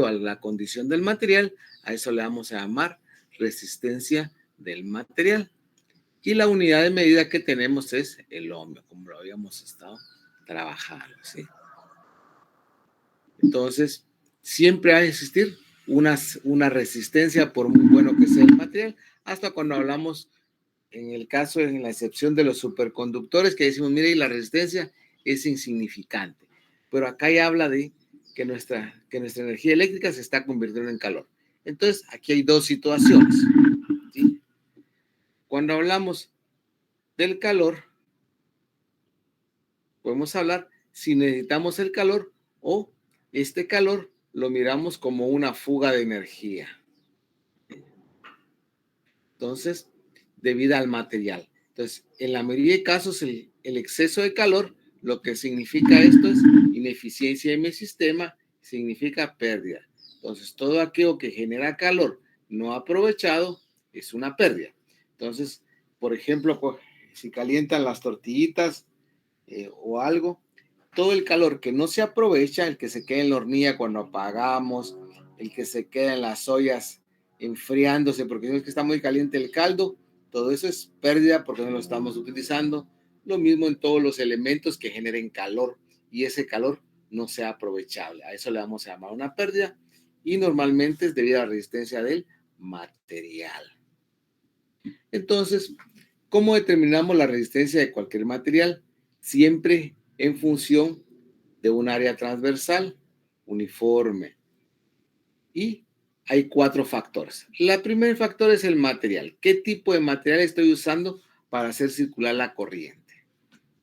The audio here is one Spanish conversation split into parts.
a la condición del material, a eso le vamos a llamar resistencia del material. Y la unidad de medida que tenemos es el ohmio, como lo habíamos estado trabajando, ¿sí? Entonces, siempre va a existir una resistencia, por muy bueno que sea el material, hasta cuando hablamos, en el caso, en la excepción de los superconductores, que decimos, mire, la resistencia es insignificante. Pero acá ya habla de que nuestra energía eléctrica se está convirtiendo en calor. Entonces, aquí hay dos situaciones, ¿sí? Cuando hablamos del calor, podemos hablar si necesitamos el calor o este calor lo miramos como una fuga de energía. Entonces, debido al material. Entonces, en la mayoría de casos, el exceso de calor, lo que significa esto es ineficiencia de mi sistema, significa pérdida. Entonces, todo aquello que genera calor no aprovechado es una pérdida. Entonces, por ejemplo, si calientan las tortillitas o algo, todo el calor que no se aprovecha, el que se queda en la hornilla cuando apagamos, el que se queda en las ollas enfriándose porque es que está muy caliente el caldo, todo eso es pérdida porque no lo estamos utilizando. Lo mismo en todos los elementos que generen calor y ese calor no sea aprovechable. A eso le vamos a llamar una pérdida y normalmente es debido a la resistencia del material. Entonces, ¿cómo determinamos la resistencia de cualquier material? Siempre en función de un área transversal uniforme. Y hay 4 factores. El primer factor es el material. ¿Qué tipo de material estoy usando para hacer circular la corriente?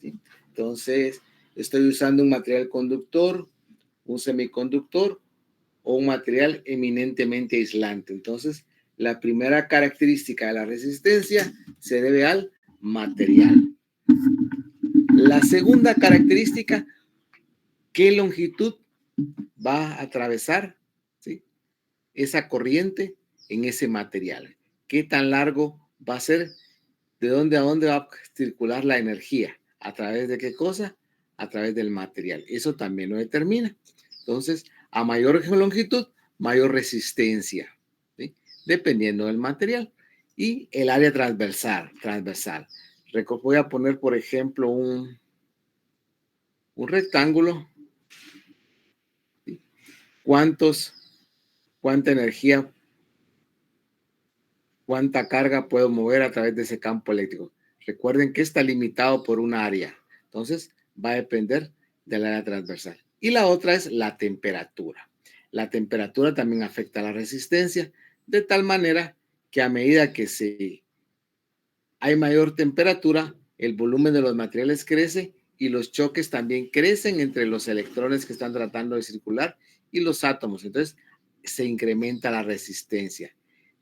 ¿Sí? Entonces, estoy usando un material conductor, un semiconductor o un material eminentemente aislante. Entonces, la primera característica de la resistencia se debe al material. La segunda característica, ¿qué longitud va a atravesar, ¿sí?, esa corriente en ese material? ¿Qué tan largo va a ser? ¿De dónde a dónde va a circular la energía? ¿A través de qué cosa? A través del material. Eso también lo determina. Entonces, a mayor longitud, mayor resistencia, ¿sí?, dependiendo del material. Y el área transversal. Voy a poner, por ejemplo, un rectángulo. ¿Sí? ¿Cuánta energía, cuánta carga puedo mover a través de ese campo eléctrico? Recuerden que está limitado por un área. Entonces, va a depender del área transversal. Y la otra es la temperatura. La temperatura también afecta a la resistencia, de tal manera que a medida que hay mayor temperatura, el volumen de los materiales crece y los choques también crecen entre los electrones que están tratando de circular y los átomos. Entonces, se incrementa la resistencia.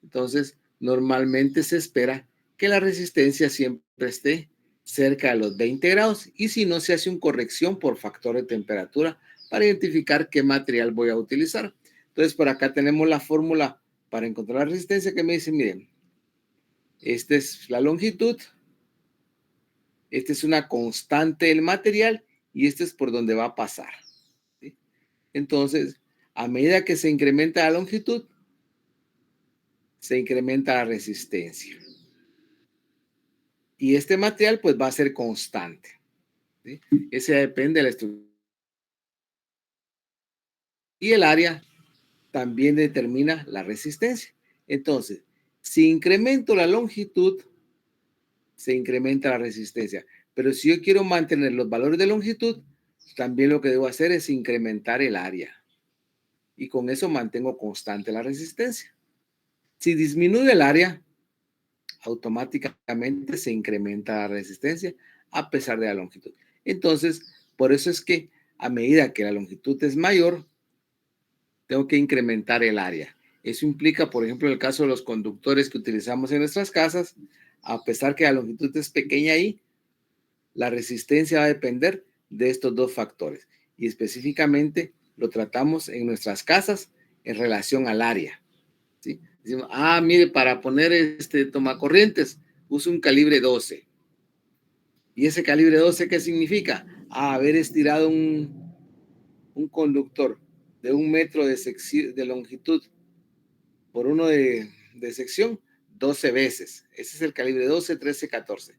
Entonces, normalmente se espera que la resistencia siempre esté cerca de los 20 grados y si no, se hace una corrección por factor de temperatura para identificar qué material voy a utilizar. Entonces, por acá tenemos la fórmula para encontrar la resistencia que me dice, miren, esta es la longitud, esta es una constante del material y este es por donde va a pasar, ¿sí? Entonces, a medida que se incrementa la longitud, se incrementa la resistencia. Y este material pues va a ser constante, ¿sí? Ese depende de la estructura. Y el área también determina la resistencia. Entonces, si incremento la longitud, se incrementa la resistencia. Pero si yo quiero mantener los valores de longitud, también lo que debo hacer es incrementar el área. Y con eso mantengo constante la resistencia. Si disminuye el área, automáticamente se incrementa la resistencia a pesar de la longitud. Entonces, por eso es que a medida que la longitud es mayor, tengo que incrementar el área. Eso implica, por ejemplo, en el caso de los conductores que utilizamos en nuestras casas, a pesar que la longitud es pequeña ahí, la resistencia va a depender de estos dos factores. Y específicamente lo tratamos en nuestras casas en relación al área, ¿sí? Decimos, mire, para poner este tomacorrientes, uso un calibre 12. ¿Y ese calibre 12 qué significa? Haber estirado un conductor de 1 metro de longitud por 1 de sección 12 veces. Ese es el calibre 12, 13, 14.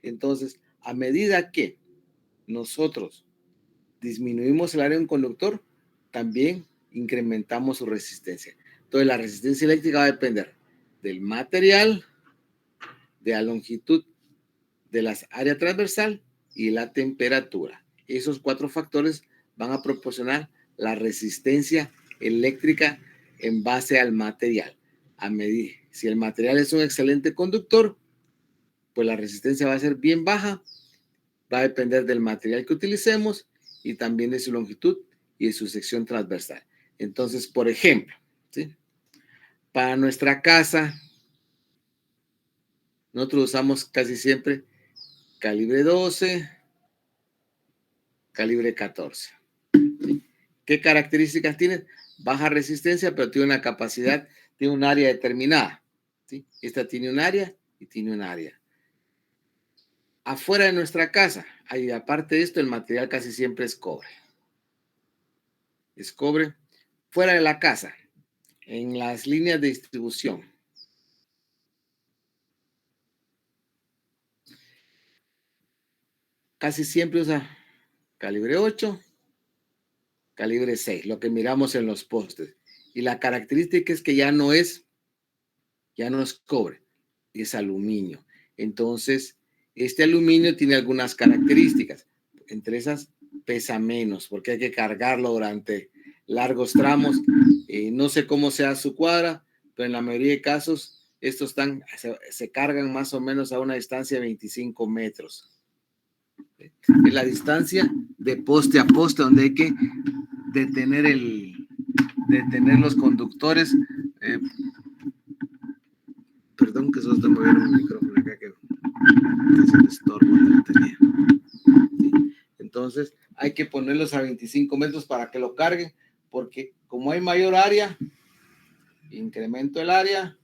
Entonces, a medida que nosotros disminuimos el área de un conductor, también incrementamos su resistencia. Entonces, la resistencia eléctrica va a depender del material, de la longitud de la área transversal y la temperatura. Esos 4 factores van a proporcionar la resistencia eléctrica en base al material. Si el material es un excelente conductor, pues la resistencia va a ser bien baja, va a depender del material que utilicemos y también de su longitud y de su sección transversal. Entonces, por ejemplo, ¿sí? Para nuestra casa, nosotros usamos casi siempre calibre 12, calibre 14. ¿Sí? ¿Qué características tiene? Baja resistencia, pero tiene una capacidad, tiene un área determinada. ¿Sí? Esta tiene un área y tiene un área. Afuera de nuestra casa, y aparte de esto, el material casi siempre es cobre. Es cobre. Fuera de la casa, en las líneas de distribución, casi siempre usa calibre 8, calibre 6, lo que miramos en los postes. Y la característica es que ya no es cobre, es aluminio. Entonces, este aluminio tiene algunas características. Entre esas, pesa menos porque hay que cargarlo durante largos tramos. No sé cómo sea su cuadra, pero en la mayoría de casos, estos se cargan más o menos a una distancia de 25 metros. Es la distancia de poste a poste donde hay que detener los conductores. Perdón que solo estoy moviendo el micrófono acá que es el estorbo de la batería. ¿Sí? Entonces hay que ponerlos a 25 metros para que lo carguen, porque como hay mayor área, incremento el área.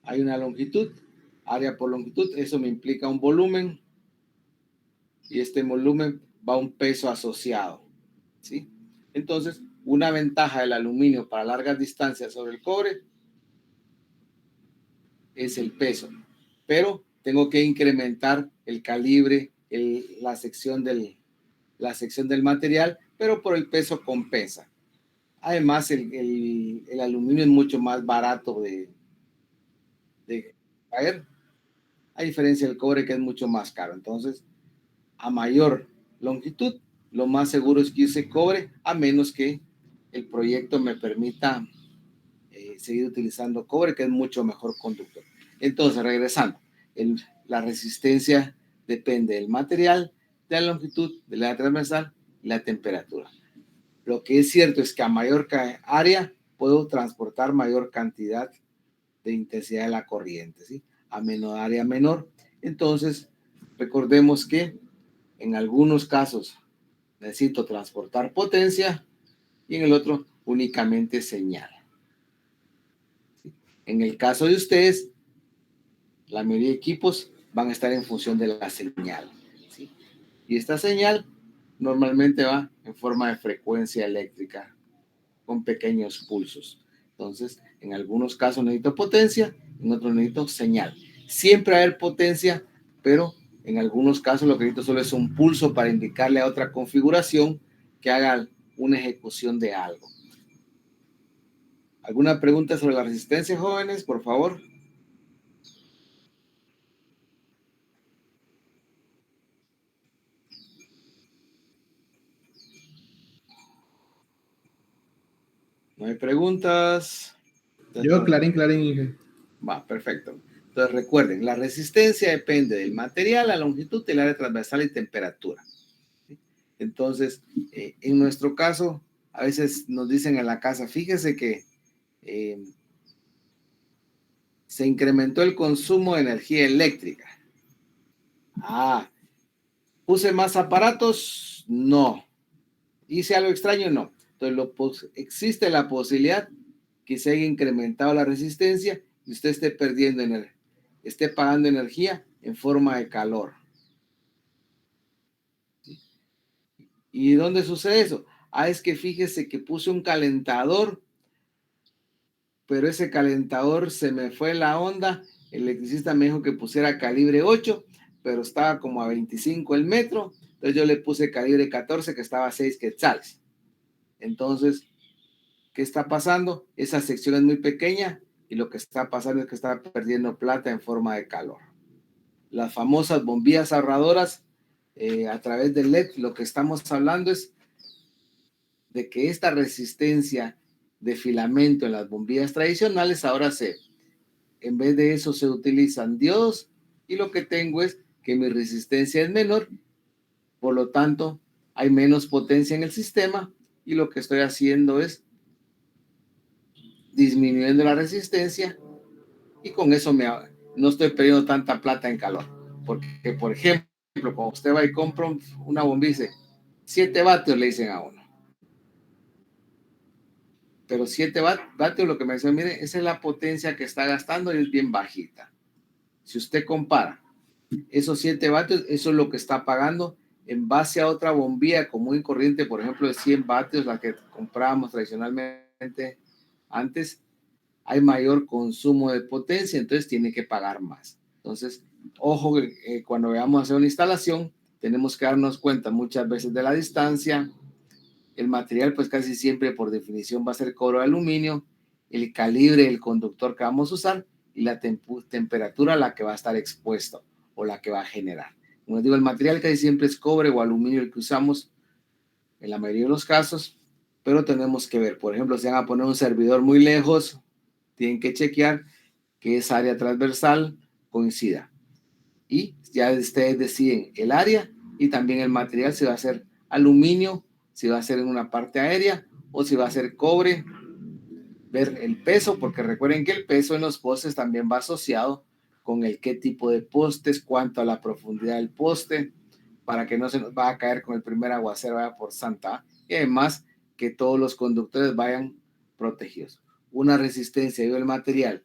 Hay una longitud, área por longitud, eso me implica un volumen y este volumen va a un peso asociado. ¿Sí? Entonces, una ventaja del aluminio para largas distancias sobre el cobre es el peso, pero tengo que incrementar el calibre, la sección del material, pero por el peso compensa. Además, el aluminio es mucho más barato de caer, a diferencia del cobre que es mucho más caro. Entonces, a mayor longitud, lo más seguro es que use cobre, a menos que el proyecto me permita seguir utilizando cobre, que es mucho mejor conductor. Entonces, regresando, la resistencia depende del material, de la longitud, de la transversal y la temperatura. Lo que es cierto es que a mayor área puedo transportar mayor cantidad de intensidad de la corriente, ¿sí? A menor área menor. Entonces, recordemos que en algunos casos necesito transportar potencia y en el otro únicamente señal. En el caso de ustedes, la mayoría de equipos van a estar en función de la señal, ¿sí? Y esta señal normalmente va en forma de frecuencia eléctrica con pequeños pulsos. Entonces, en algunos casos necesito potencia, en otros necesito señal. Siempre va a haber potencia, pero en algunos casos lo que necesito solo es un pulso para indicarle a otra configuración que haga una ejecución de algo. ¿Alguna pregunta sobre la resistencia, jóvenes, por favor? ¿No hay preguntas? Yo, Clarín, Inge. Va, perfecto. Entonces recuerden, la resistencia depende del material, la longitud, el área transversal y temperatura. Entonces, en nuestro caso, a veces nos dicen en la casa, fíjese que se incrementó el consumo de energía eléctrica. Ah, ¿puse más aparatos? No. ¿Hice algo extraño? No. Entonces, existe la posibilidad que se haya incrementado la resistencia y usted esté pagando energía en forma de calor. ¿Sí? ¿Y dónde sucede eso? Es que fíjese que puse un calentador, pero ese calentador se me fue la onda. El electricista me dijo que pusiera calibre 8, pero estaba como a 25 el metro. Entonces yo le puse calibre 14, que estaba a 6 quetzales. Entonces, ¿qué está pasando? Esa sección es muy pequeña y lo que está pasando es que está perdiendo plata en forma de calor. Las famosas bombillas ahorradoras a través del LED, lo que estamos hablando es de que esta resistencia de filamento en las bombillas tradicionales ahora en vez de eso se utilizan diodos, y lo que tengo es que mi resistencia es menor, por lo tanto hay menos potencia en el sistema, y lo que estoy haciendo es disminuyendo la resistencia, y con eso no estoy perdiendo tanta plata en calor. Porque, por ejemplo, cuando usted va y compra una bombilla, dice 7 vatios, le dicen a uno. Pero 7 vatios, lo que me dicen, mire, esa es la potencia que está gastando y es bien bajita. Si usted compara esos 7 vatios, eso es lo que está pagando en base a otra bombilla común y corriente, por ejemplo, de 100 vatios, la que comprábamos tradicionalmente antes, hay mayor consumo de potencia, entonces tiene que pagar más. Entonces, ojo, cuando vayamos a hacer una instalación, tenemos que darnos cuenta muchas veces de la distancia. El material, pues casi siempre por definición va a ser cobre de aluminio, el calibre del conductor que vamos a usar y la temperatura a la que va a estar expuesto o la que va a generar. Como les digo, el material casi siempre es cobre o aluminio el que usamos en la mayoría de los casos, pero tenemos que ver, por ejemplo, si van a poner un servidor muy lejos, tienen que chequear que esa área transversal coincida. Y ya ustedes deciden el área y también el material, si va a ser aluminio, si va a ser en una parte aérea o si va a ser cobre. Ver el peso, porque recuerden que el peso en los postes también va asociado con el qué tipo de postes, cuánto a la profundidad del poste, para que no se nos va a caer con el primer aguacero vaya por Santa, y además que todos los conductores vayan protegidos. Una resistencia del material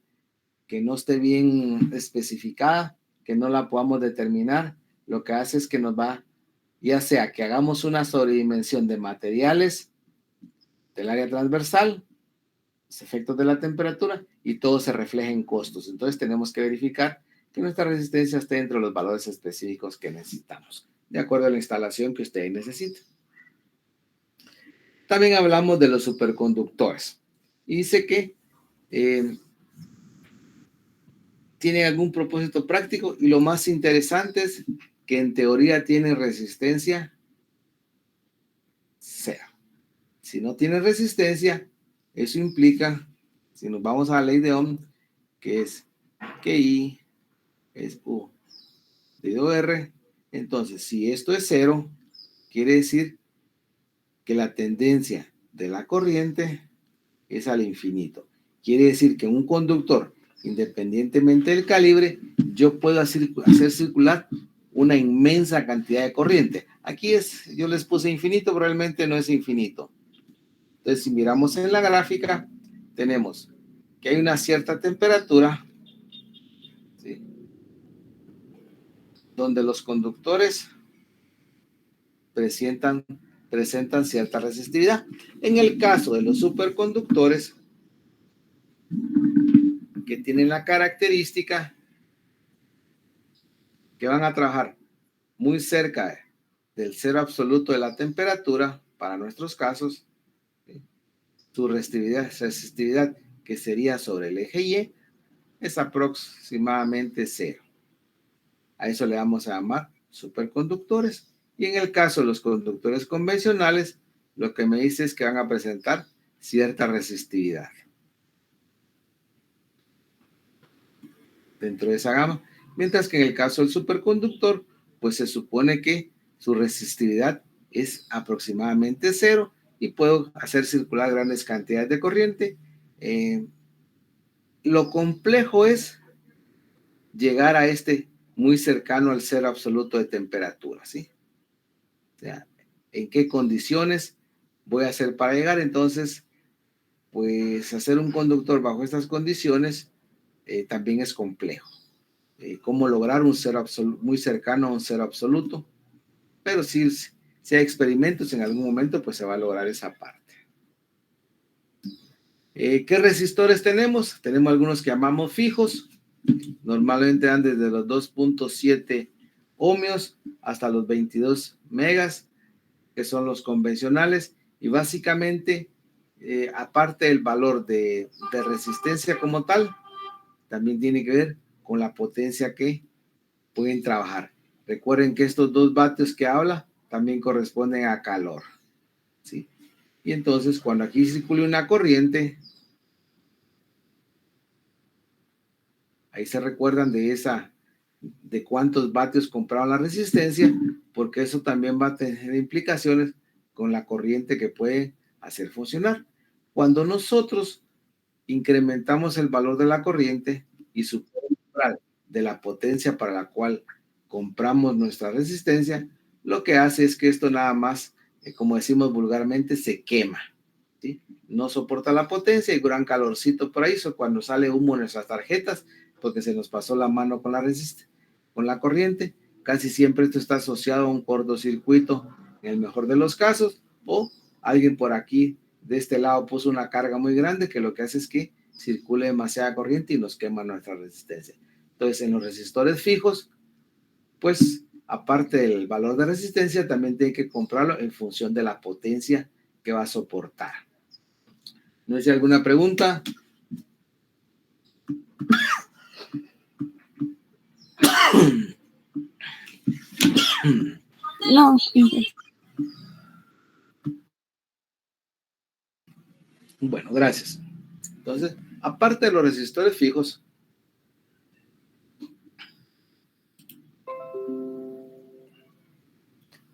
que no esté bien especificada, que no la podamos determinar, lo que hace es que nos va, ya sea que hagamos una sobredimensión de materiales del área transversal, los efectos de la temperatura, y todo se refleja en costos. Entonces tenemos que verificar que nuestra resistencia esté dentro de los valores específicos que necesitamos, de acuerdo a la instalación que usted necesite. También hablamos de los superconductores. Y dice que tienen algún propósito práctico, y lo más interesante es que en teoría tienen resistencia cero. Si no tiene resistencia, eso implica, si nos vamos a la ley de Ohm, que es que I es U dividido R, entonces si esto es cero, quiere decir que la tendencia de la corriente es al infinito. Quiere decir que en un conductor, independientemente del calibre, yo puedo hacer circular una inmensa cantidad de corriente. Aquí yo les puse infinito, pero realmente no es infinito. Entonces, si miramos en la gráfica, tenemos que hay una cierta temperatura, ¿sí?, donde los conductores presentan cierta resistividad. En el caso de los superconductores, que tienen la característica que van a trabajar muy cerca del cero absoluto de la temperatura, para nuestros casos, ¿sí?, su resistividad, que sería sobre el eje Y, es aproximadamente cero. A eso le vamos a llamar superconductores. Y en el caso de los conductores convencionales, lo que me dice es que van a presentar cierta resistividad dentro de esa gama. Mientras que en el caso del superconductor, pues se supone que su resistividad es aproximadamente cero y puedo hacer circular grandes cantidades de corriente. Lo complejo es llegar a muy cercano al cero absoluto de temperatura, ¿sí? O sea, ¿en qué condiciones voy a hacer para llegar? Entonces, pues hacer un conductor bajo estas condiciones también es complejo. cómo lograr un cero muy cercano a un cero absoluto, pero si hay experimentos en algún momento, pues se va a lograr esa parte. ¿Qué resistores tenemos? Tenemos algunos que llamamos fijos, normalmente dan desde los 2.7 ohmios hasta los 22 megas, que son los convencionales, y básicamente, aparte del valor de resistencia como tal, también tiene que ver con la potencia que pueden trabajar. Recuerden que estos 2 vatios que habla también corresponden a calor, ¿sí? Y entonces, cuando aquí circule una corriente, ahí se recuerdan de cuántos vatios compraron la resistencia, porque eso también va a tener implicaciones con la corriente que puede hacer funcionar. Cuando nosotros incrementamos el valor de la corriente y su de la potencia para la cual compramos nuestra resistencia, lo que hace es que esto nada más, como decimos vulgarmente, se quema, ¿sí? No soporta la potencia y gran calorcito por ahí, eso cuando sale humo en nuestras tarjetas, porque se nos pasó la mano con la corriente. Casi siempre esto está asociado a un cortocircuito, en el mejor de los casos, o alguien por aquí de este lado puso una carga muy grande que lo que hace es que circule demasiada corriente y nos quema nuestra resistencia. Entonces, en los resistores fijos, pues, aparte del valor de resistencia, también tiene que comprarlo en función de la potencia que va a soportar. ¿No hay alguna pregunta? No. Bueno, gracias. Entonces, aparte de los resistores fijos,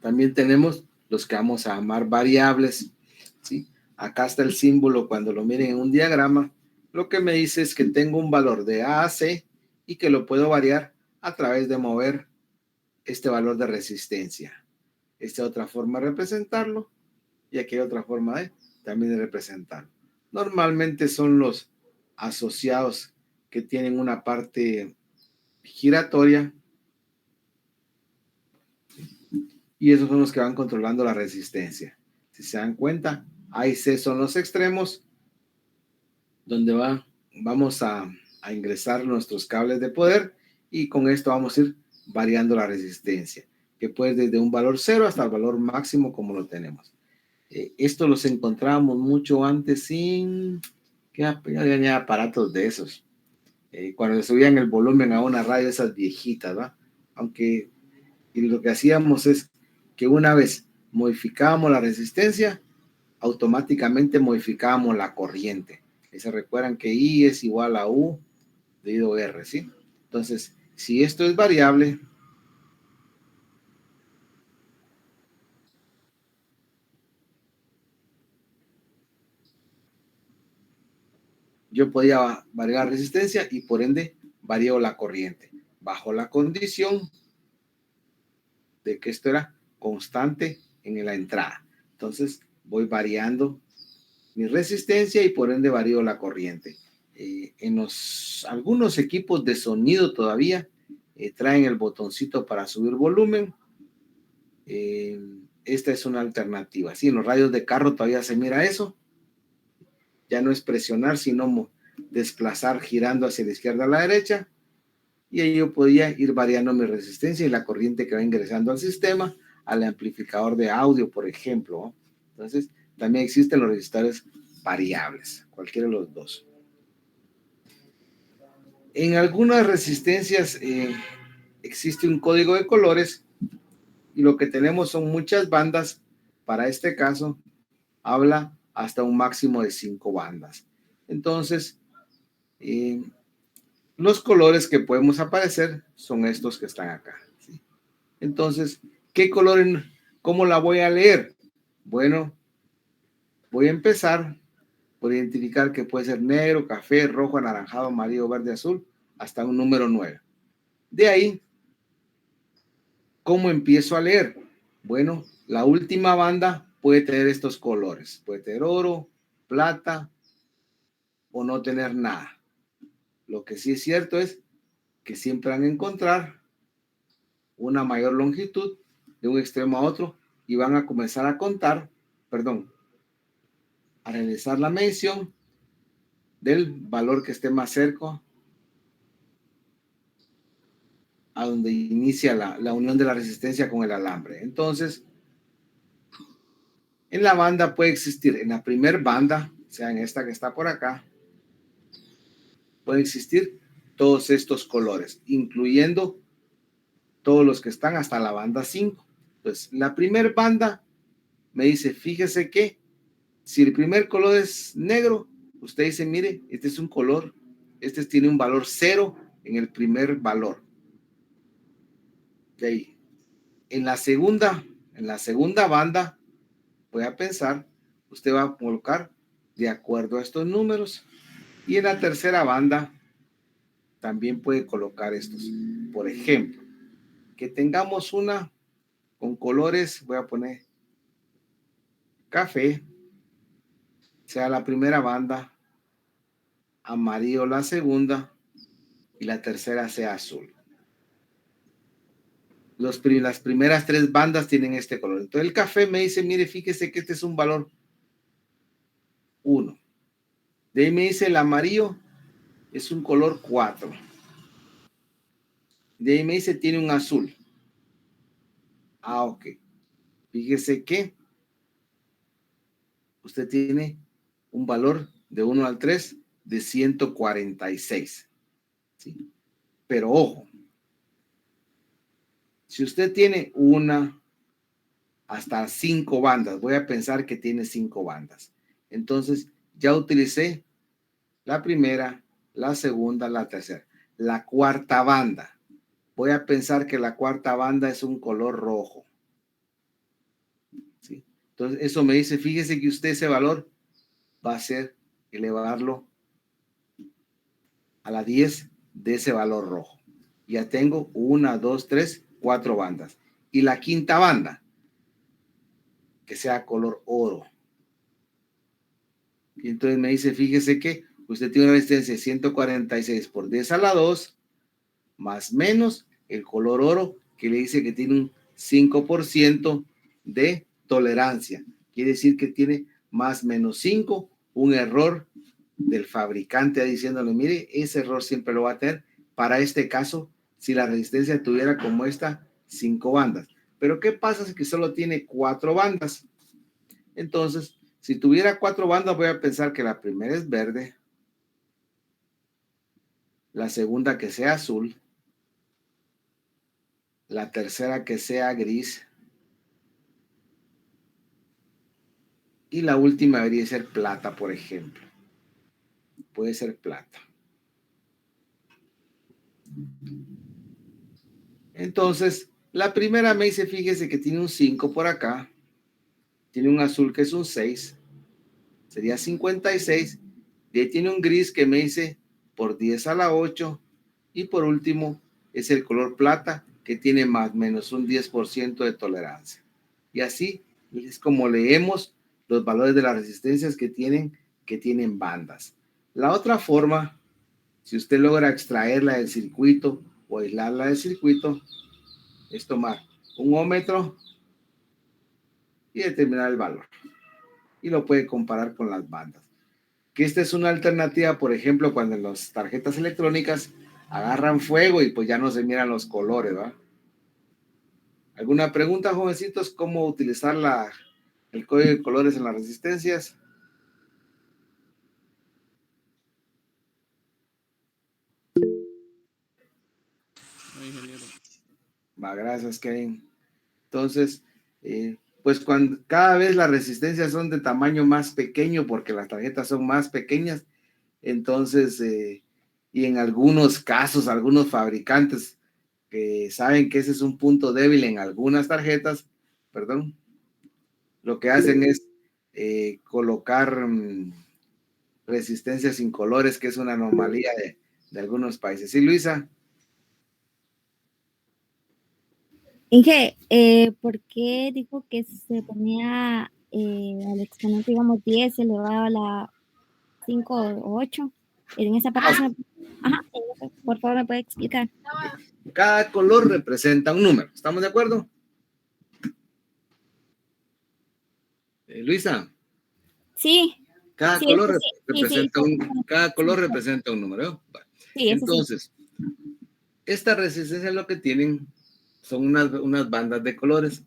también tenemos los que vamos a llamar variables, ¿sí? Acá está el símbolo cuando lo miren en un diagrama. Lo que me dice es que tengo un valor de A a C y que lo puedo variar a través de mover este valor de resistencia. Esta es otra forma de representarlo y aquí hay otra forma también de representarlo. Normalmente son los asociados que tienen una parte giratoria y esos son los que van controlando la resistencia. Si se dan cuenta, A y C son los extremos donde vamos a ingresar nuestros cables de poder y con esto vamos a ir variando la resistencia, que puede desde un valor 0 hasta el valor máximo como lo tenemos. Esto los encontrábamos mucho antes sin que había aparatos de esos. Cuando le subían el volumen a una radio, esas viejitas, ¿va? Aunque y lo que hacíamos es que una vez modificábamos la resistencia, automáticamente modificábamos la corriente. Y se recuerdan que I es igual a U dividido R, ¿sí? Entonces, si esto es variable, yo podía variar la resistencia y por ende varío la corriente, bajo la condición de que esto era constante en la entrada. Entonces, voy variando mi resistencia y por ende varío la corriente. En algunos equipos de sonido todavía traen el botoncito para subir volumen. Esta es una alternativa. Sí, en los radios de carro todavía se mira eso. Ya no es presionar, sino desplazar girando hacia la izquierda a la derecha. Y ahí yo podía ir variando mi resistencia y la corriente que va ingresando al sistema, al amplificador de audio, por ejemplo, ¿no? Entonces, también existen los resistores variables, cualquiera de los dos. En algunas resistencias existe un código de colores y lo que tenemos son muchas bandas. Para este caso, habla hasta un máximo de 5 bandas. Entonces, los colores que podemos aparecer son estos que están acá, ¿sí? Entonces, ¿qué color? ¿Cómo la voy a leer? Bueno, voy a empezar por identificar que puede ser negro, café, rojo, anaranjado, amarillo, verde, azul, hasta un número 9. De ahí, ¿cómo empiezo a leer? Bueno, la última banda puede tener estos colores. Puede tener oro, plata o no tener nada. Lo que sí es cierto es que siempre van a encontrar una mayor longitud de un extremo a otro y van a comenzar a contar, a realizar la medición del valor que esté más cerca a donde inicia la unión de la resistencia con el alambre. Entonces, en la banda puede existir, en la primer banda, o sea, en esta que está por acá, pueden existir todos estos colores, incluyendo todos los que están hasta la banda 5. Entonces, la primer banda me dice, fíjese que si el primer color es negro, usted dice, mire, este es un color, este tiene un valor 0 en el primer valor. De ahí. En la segunda banda, voy a pensar, usted va a colocar de acuerdo a estos números. Y en la tercera banda, también puede colocar estos. Por ejemplo, que tengamos una con colores, voy a poner café, sea la primera banda, amarillo la segunda, y la tercera sea azul. Las primeras 3 bandas tienen este color. Entonces el café me dice, mire, fíjese que este es un valor 1. De ahí me dice el amarillo es un color 4. De ahí me dice tiene un azul. Ah, ok. Fíjese que usted tiene un valor de 1 al 3 de 146. ¿Sí? Pero ojo, si usted tiene una hasta 5 bandas, voy a pensar que tiene 5 bandas. Entonces ya utilicé la primera, la segunda, la tercera. La cuarta banda, voy a pensar que la cuarta banda es un color rojo. ¿Sí? Entonces eso me dice, fíjese que usted ese valor va a ser elevarlo a la 10 de ese valor rojo. Ya tengo 1, 2, 3, 4 bandas. Y la quinta banda, que sea color oro. Y entonces me dice, fíjese que usted tiene una resistencia de 146 por 10 a la 2, más menos el color oro, que le dice que tiene un 5% de tolerancia. Quiere decir que tiene más menos 5, un error del fabricante diciéndole, mire, ese error siempre lo va a tener. Para este caso, si la resistencia tuviera como esta 5 bandas. Pero ¿qué pasa si que solo tiene 4 bandas? Entonces, si tuviera 4 bandas, voy a pensar que la primera es verde, la segunda que sea azul, la tercera que sea gris y la última debería ser plata, por ejemplo. Puede ser plata. Entonces, la primera me dice, fíjese que tiene un 5 por acá, tiene un azul que es un 6, sería 56, de ahí tiene un gris que me dice por 10 a la 8, y por último es el color plata que tiene más o menos un 10% de tolerancia. Y así es como leemos los valores de las resistencias que tienen bandas. La otra forma, si usted logra extraerla del circuito o aislarla del circuito, es tomar un ohmmetro y determinar el valor. Y lo puede comparar con las bandas. Que esta es una alternativa, por ejemplo, cuando las tarjetas electrónicas agarran fuego y pues ya no se miran los colores, ¿va? ¿Alguna pregunta, jovencitos? ¿Cómo utilizar el código de colores en las resistencias? Va, gracias, Kevin. Entonces, pues cada vez las resistencias son de tamaño más pequeño porque las tarjetas son más pequeñas. Entonces, y en algunos casos, algunos fabricantes que saben que ese es un punto débil en algunas tarjetas, perdón, lo que hacen es colocar resistencias sin colores, que es una anomalía de algunos países. ¿Sí, Luisa? Inge, ¿por qué dijo que se ponía al exponente, digamos, 10 elevado a la 5 o 8? En esa parte, ajá, por favor, ¿me puede explicar? Cada color representa un número. ¿Estamos de acuerdo? Luisa. Sí. Cada Sí, color sí, representa cada color representa un número. Sí, eso entonces, esta resistencia lo que tienen son unas bandas de colores.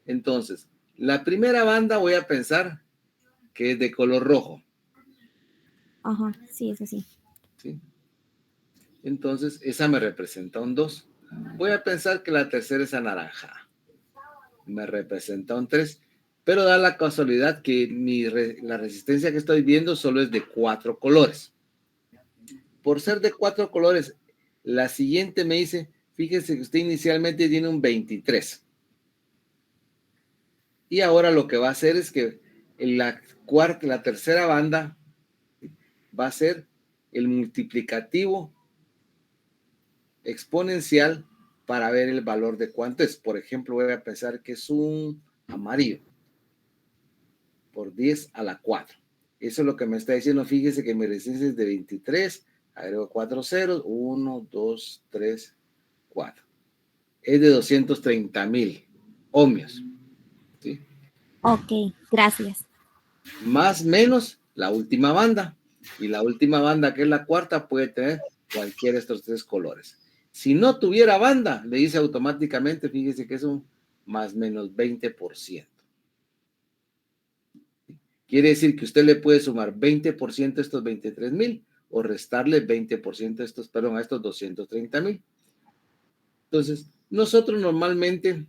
Entonces, la primera banda voy a pensar que es de color rojo. Ajá, sí, eso sí. ¿Sí? Entonces, esa me representa un 2. Voy a pensar que la tercera es anaranjada. Me representa un 3. Pero da la casualidad que la resistencia que estoy viendo solo es de 4 colores. Por ser de 4 colores, la siguiente me dice, fíjese que usted inicialmente tiene un 23. Y ahora lo que va a hacer es que la tercera banda va a ser el multiplicativo exponencial para ver el valor de cuánto es. Por ejemplo, voy a pensar que es un amarillo por 10 a la 4. Eso es lo que me está diciendo. Fíjese que mi resistencia es de 23. Agrego 4 ceros. 1, 2, 3, 4. Es de 230,000 ohmios. ¿Sí? Ok, gracias. Más menos la última banda. Y la última banda, que es la cuarta, puede tener cualquiera de estos 3 colores. Si no tuviera banda, le dice automáticamente, fíjese que es un más menos 20%. Quiere decir que usted le puede sumar 20% a estos 23,000 o restarle 20% a estos 230,000. Entonces, nosotros normalmente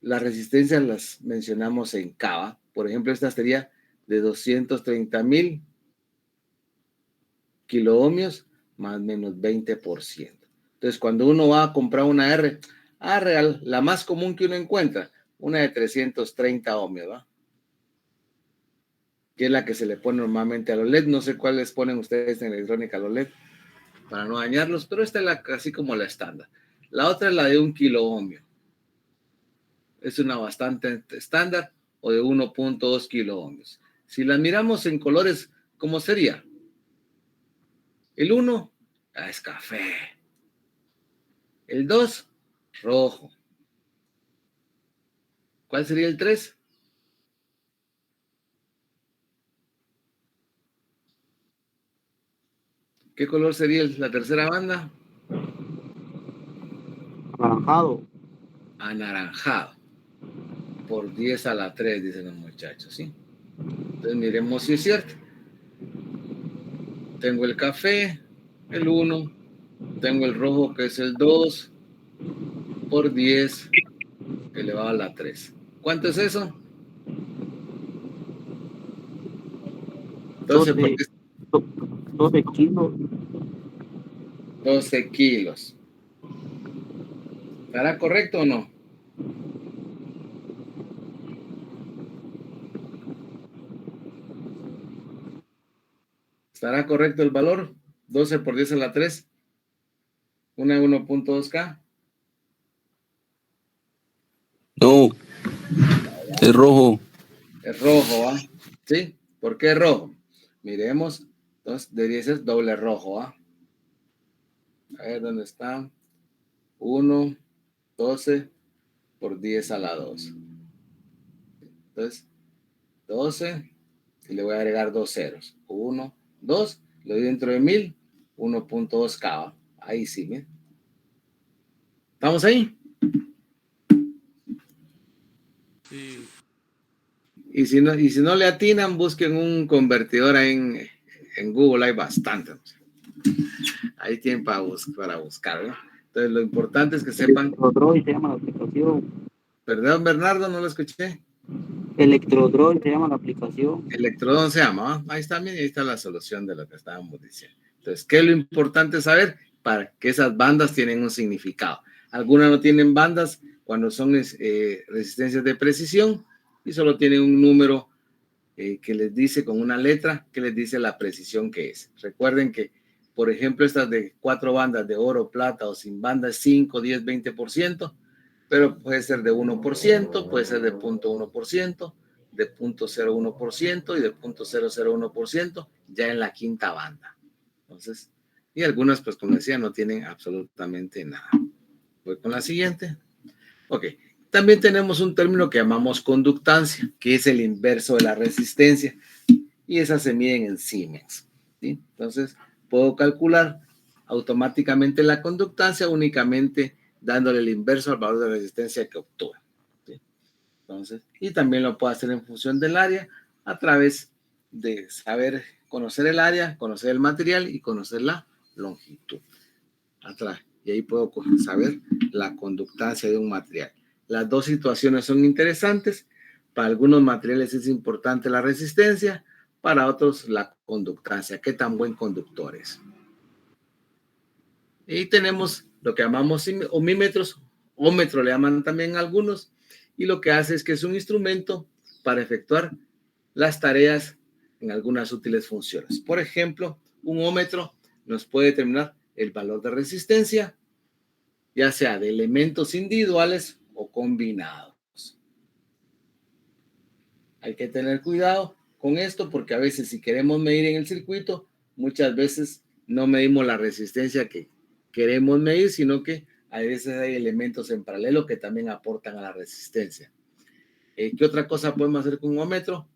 las resistencias las mencionamos en Cava. Por ejemplo, esta sería de 230,000 kiloohmios más menos 20%. Entonces, cuando uno va a comprar una real, la más común que uno encuentra, una de 330 ohmios, ¿va? Que es la que se le pone normalmente a los LED. No sé cuáles ponen ustedes en electrónica a los LED para no dañarlos, pero esta es así como la estándar. La otra es la de 1 kiloohmio. Es una bastante estándar, o de 1.2 kiloohmios. Si las miramos en colores, ¿cómo sería? El 1 es café. El 2, rojo. ¿Cuál sería el 3? ¿Qué color sería la tercera banda? Anaranjado. Anaranjado. Por 10 a la 3, dicen los muchachos, ¿sí? Entonces miremos si es cierto. Tengo el café, el 1. Tengo el rojo, que es el 2. Por 10 elevado a la 3. ¿Cuánto es eso? 12, 12 kilos. 12 kilos. ¿Estará correcto o no? ¿Estará correcto el valor? 12 por 10 a la 3. Una 1.2K. No, es rojo. Es rojo, ¿ah? ¿Sí? ¿Por qué es rojo? Miremos. Entonces, de 10 es doble rojo, ¿ah? A ver, ¿dónde está? 1, 12 por 10 a la 2. Entonces, 12 y le voy a agregar 2 ceros. 1, 2, lo doy dentro de 1000, 1.2K. Ahí sí, ¿eh? ¿Estamos ahí? Sí. Y si no le atinan, busquen un convertidor ahí en Google, hay bastante. Ahí tienen para buscar, ¿no? Entonces, lo importante es que sepan. Electrodroid se llama la aplicación. Perdón, Bernardo, no lo escuché. Electrodroid se llama la aplicación. Electrodón se llama, ¿no? Ahí está, bien, ahí está la solución de lo que estábamos diciendo. Entonces, ¿qué es lo importante saber? Para que esas bandas tienen un significado. Algunas no tienen bandas cuando son resistencias de precisión y solo tienen un número que les dice con una letra que les dice la precisión que es. Recuerden que, por ejemplo, estas de 4 bandas de oro, plata o sin bandas, 5, 10, 20%, pero puede ser de 1%, puede ser de 0.1%, de 0.01% y de 0.001%, ya en la quinta banda. Entonces, y algunas, pues como decía, no tienen absolutamente nada. Voy con la siguiente. Ok. También tenemos un término que llamamos conductancia, que es el inverso de la resistencia. Y esas se miden en Siemens, ¿sí? Entonces, puedo calcular automáticamente la conductancia únicamente dándole el inverso al valor de resistencia que obtuve, ¿sí? Entonces, y también lo puedo hacer en función del área a través de saber conocer el área, conocer el material y conocer la longitud. Atrás. Y ahí puedo saber la conductancia de un material. Las dos situaciones son interesantes. Para algunos materiales es importante la resistencia, para otros la conductancia. ¿Qué tan buen conductor es? Y tenemos lo que llamamos ohmímetros, ómetro le llaman también algunos, y lo que hace es que es un instrumento para efectuar las tareas en algunas útiles funciones. Por ejemplo, un ómetro nos puede determinar el valor de resistencia, ya sea de elementos individuales o combinados. Hay que tener cuidado con esto porque a veces si queremos medir en el circuito, muchas veces no medimos la resistencia que queremos medir, sino que a veces hay elementos en paralelo que también aportan a la resistencia. ¿Qué otra cosa podemos hacer con un ohmmetro?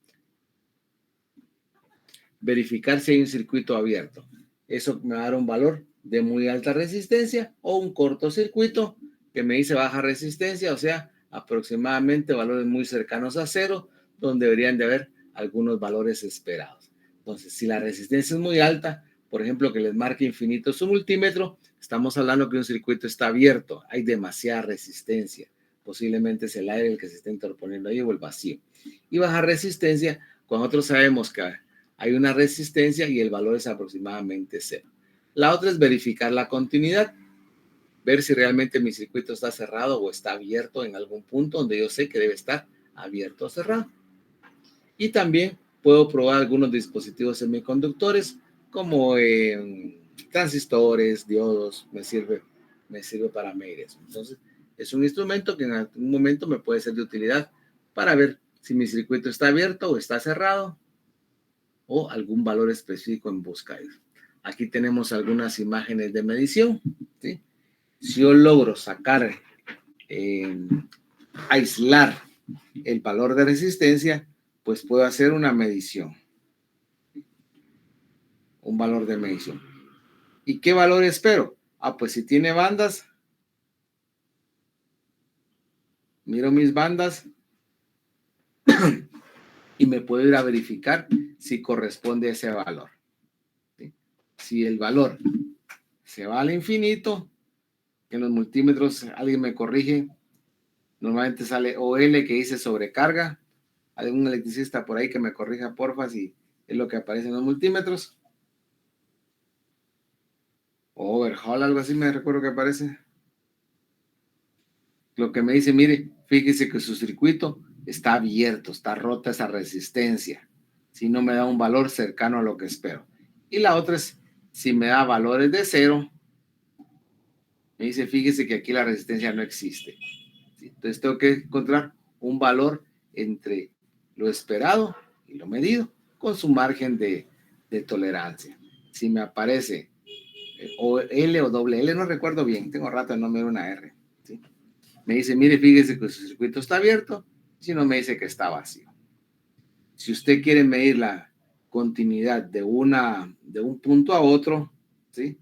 Verificar si hay un circuito abierto. Eso me va a dar un valor de muy alta resistencia o un cortocircuito que me dice baja resistencia, o sea, aproximadamente valores muy cercanos a cero, donde deberían de haber algunos valores esperados. Entonces, si la resistencia es muy alta, por ejemplo, que les marque infinito su multímetro, estamos hablando que un circuito está abierto, hay demasiada resistencia, posiblemente es el aire el que se está interponiendo ahí o el vacío. Y baja resistencia, cuando nosotros sabemos que hay una resistencia y el valor es aproximadamente cero. La otra es verificar la continuidad, ver si realmente mi circuito está cerrado o está abierto en algún punto donde yo sé que debe estar abierto o cerrado. Y también puedo probar algunos dispositivos semiconductores como transistores, diodos, me sirve para medir eso. Entonces, es un instrumento que en algún momento me puede ser de utilidad para ver si mi circuito está abierto o está cerrado o algún valor específico en busca de eso. Aquí tenemos algunas imágenes de medición, ¿sí? Si yo logro sacar, aislar el valor de resistencia, pues puedo hacer una medición, un valor de medición. ¿Y qué valor espero? Pues si tiene bandas, miro mis bandas y me puedo ir a verificar si corresponde a ese valor, ¿sí? Si el valor se va al infinito, que en los multímetros alguien me corrige, normalmente sale OL que dice sobrecarga. Hay un electricista por ahí que me corrija, porfa, si es lo que aparece en los multímetros. O overhaul, algo así me recuerdo que aparece. Lo que me dice, mire, fíjese que su circuito está abierto, está rota esa resistencia. Si no me da un valor cercano a lo que espero. Y la otra es, si me da valores de cero, me dice, fíjese que aquí la resistencia no existe. Entonces tengo que encontrar un valor entre lo esperado y lo medido con su margen de tolerancia. Si me aparece o L o doble L, no recuerdo bien, tengo rato de no ver una R, ¿sí? Me dice, mire, fíjese que su circuito está abierto, si no me dice que está vacío. Si usted quiere medir la continuidad de un punto a otro, ¿sí?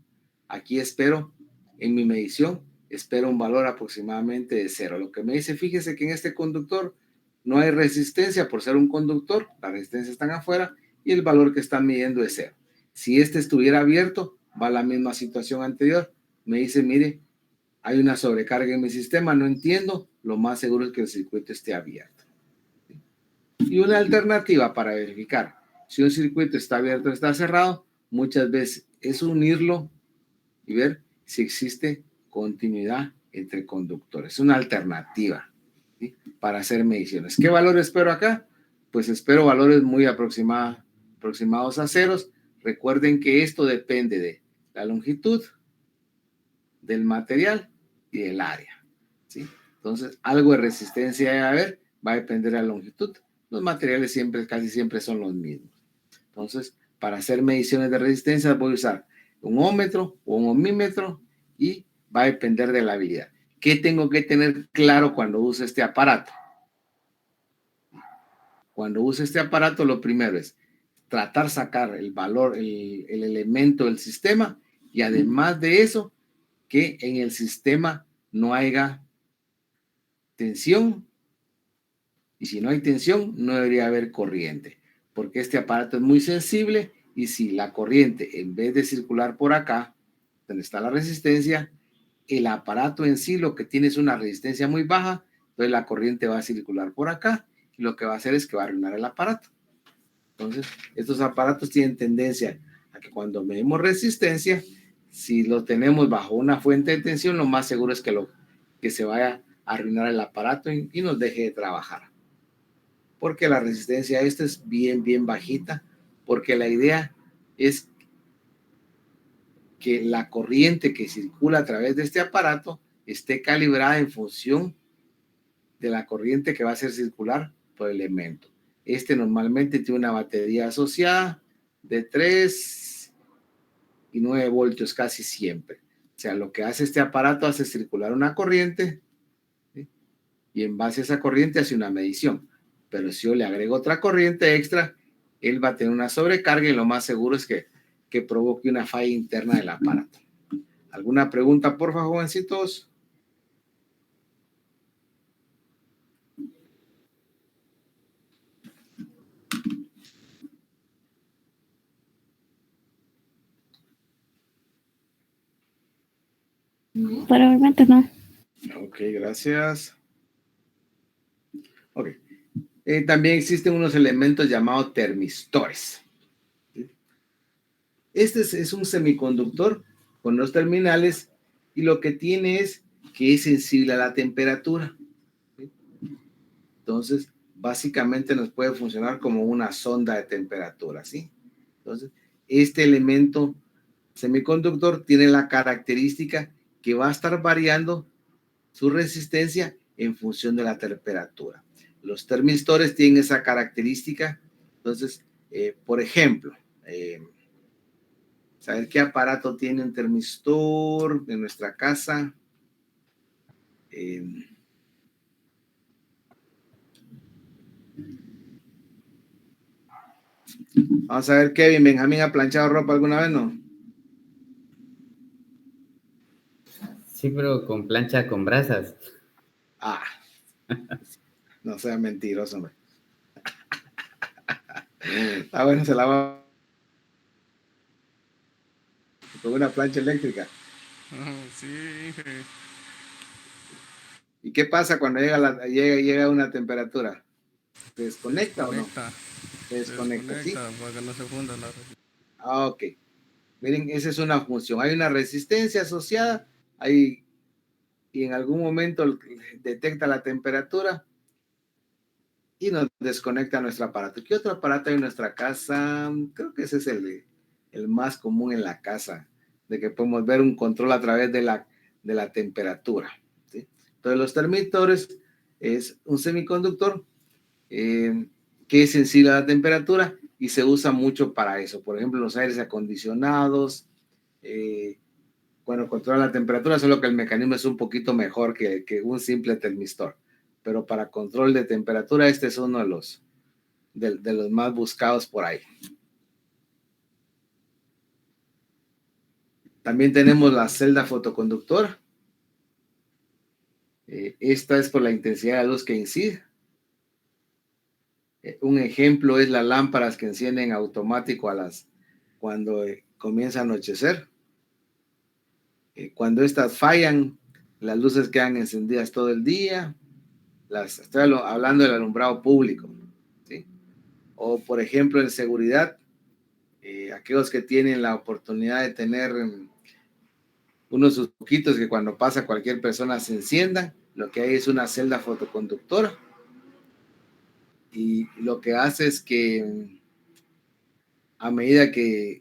Aquí espero, en mi medición, espero un valor aproximadamente de cero. Lo que me dice, fíjese que en este conductor no hay resistencia por ser un conductor, las resistencias están afuera y el valor que están midiendo es cero. Si este estuviera abierto, va a la misma situación anterior. Me dice, mire, hay una sobrecarga en mi sistema, no entiendo, lo más seguro es que el circuito esté abierto. Y una alternativa para verificar si un circuito está abierto o está cerrado, muchas veces es unirlo y ver si existe continuidad entre conductores. Es una alternativa, ¿sí? Para hacer mediciones. ¿Qué valor espero acá? Pues espero valores muy aproximados a ceros. Recuerden que esto depende de la longitud, del material y del área, ¿sí? Entonces, algo de resistencia debe haber, va a depender de la longitud. Los materiales casi siempre son los mismos. Entonces, para hacer mediciones de resistencia voy a usar un ohmímetro o un ohmímetro y va a depender de la habilidad. ¿Qué tengo que tener claro cuando use este aparato? Cuando use este aparato, lo primero es tratar de sacar el valor, el elemento del sistema, y además de eso, que en el sistema no haya tensión, y si no hay tensión, no debería haber corriente, porque este aparato es muy sensible, y si la corriente, en vez de circular por acá, donde está la resistencia, el aparato en sí lo que tiene es una resistencia muy baja, entonces la corriente va a circular por acá, y lo que va a hacer es que va a arruinar el aparato. Entonces, estos aparatos tienen tendencia a que cuando medimos resistencia, si lo tenemos bajo una fuente de tensión, lo más seguro es que se vaya a arruinar el aparato y nos deje de trabajar. Porque la resistencia esta es bien bajita, porque la idea es que la corriente que circula a través de este aparato esté calibrada en función de la corriente que va a hacer circular por el elemento. Este normalmente tiene una batería asociada de 3 y 9 voltios casi siempre. O sea, lo que hace este aparato hace circular una corriente, ¿sí? Y en base a esa corriente hace una medición. Pero si yo le agrego otra corriente extra, él va a tener una sobrecarga y lo más seguro es que provoque una falla interna del aparato. ¿Alguna pregunta, por favor, jovencitos? Por el momento no. Ok, gracias. Ok. También existen unos elementos llamados termistores. Este es un semiconductor con dos terminales y lo que tiene es que es sensible a la temperatura. Entonces, básicamente nos puede funcionar como una sonda de temperatura, ¿sí? Entonces, este elemento semiconductor tiene la característica que va a estar variando su resistencia en función de la temperatura. Los termistores tienen esa característica. Entonces, por ejemplo, saber qué aparato tiene un termistor en nuestra casa. Vamos a ver, Kevin, ¿Benjamín ha planchado ropa alguna vez, no? Sí, pero con plancha con brasas. Ah, no sea mentiroso, hombre. Ah, bueno, se lava con una plancha eléctrica. Sí. ¿Y qué pasa cuando llega una temperatura? ¿Se desconecta o no? Se desconecta, ¿sí? Para que no se funda la resistencia. Ah, ok. Miren, esa es una función. Hay una resistencia asociada, y en algún momento detecta la temperatura y nos desconecta nuestro aparato. ¿Qué otro aparato hay en nuestra casa? Creo que ese es el más común en la casa, de que podemos ver un control a través de la temperatura, ¿sí? Entonces, los termistores es un semiconductor que es sensible a la temperatura y se usa mucho para eso. Por ejemplo, los aires acondicionados, bueno, controla la temperatura, solo que el mecanismo es un poquito mejor que un simple termistor. Pero para control de temperatura, este es uno de los más buscados por ahí. También tenemos la celda fotoconductora. Esta es por la intensidad de luz que incide. Un ejemplo es las lámparas que encienden automático cuando comienza a anochecer. Cuando estas fallan, las luces quedan encendidas todo el día. Estoy hablando del alumbrado público, ¿sí? O, por ejemplo, en seguridad, aquellos que tienen la oportunidad de tener unos foquitos que cuando pasa cualquier persona se enciendan, lo que hay es una celda fotoconductora. Y lo que hace es que a medida que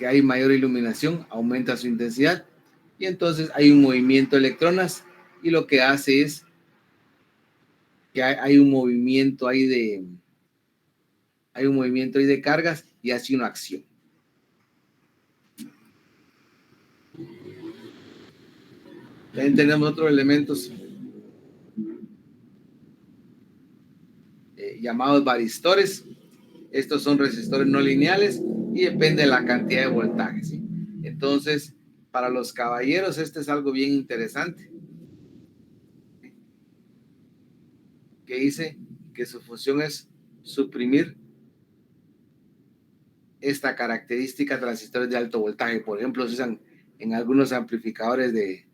hay mayor iluminación, aumenta su intensidad y entonces hay un movimiento de electrones y lo que hace es que hay un movimiento ahí de cargas y hace una acción. También tenemos otros elementos llamados varistores. Estos son resistores no lineales y depende de la cantidad de voltaje, ¿sí? Entonces, para los caballeros, este es algo bien interesante. Que dice que su función es suprimir esta característica de transistores de alto voltaje. Por ejemplo, se usan en algunos amplificadores de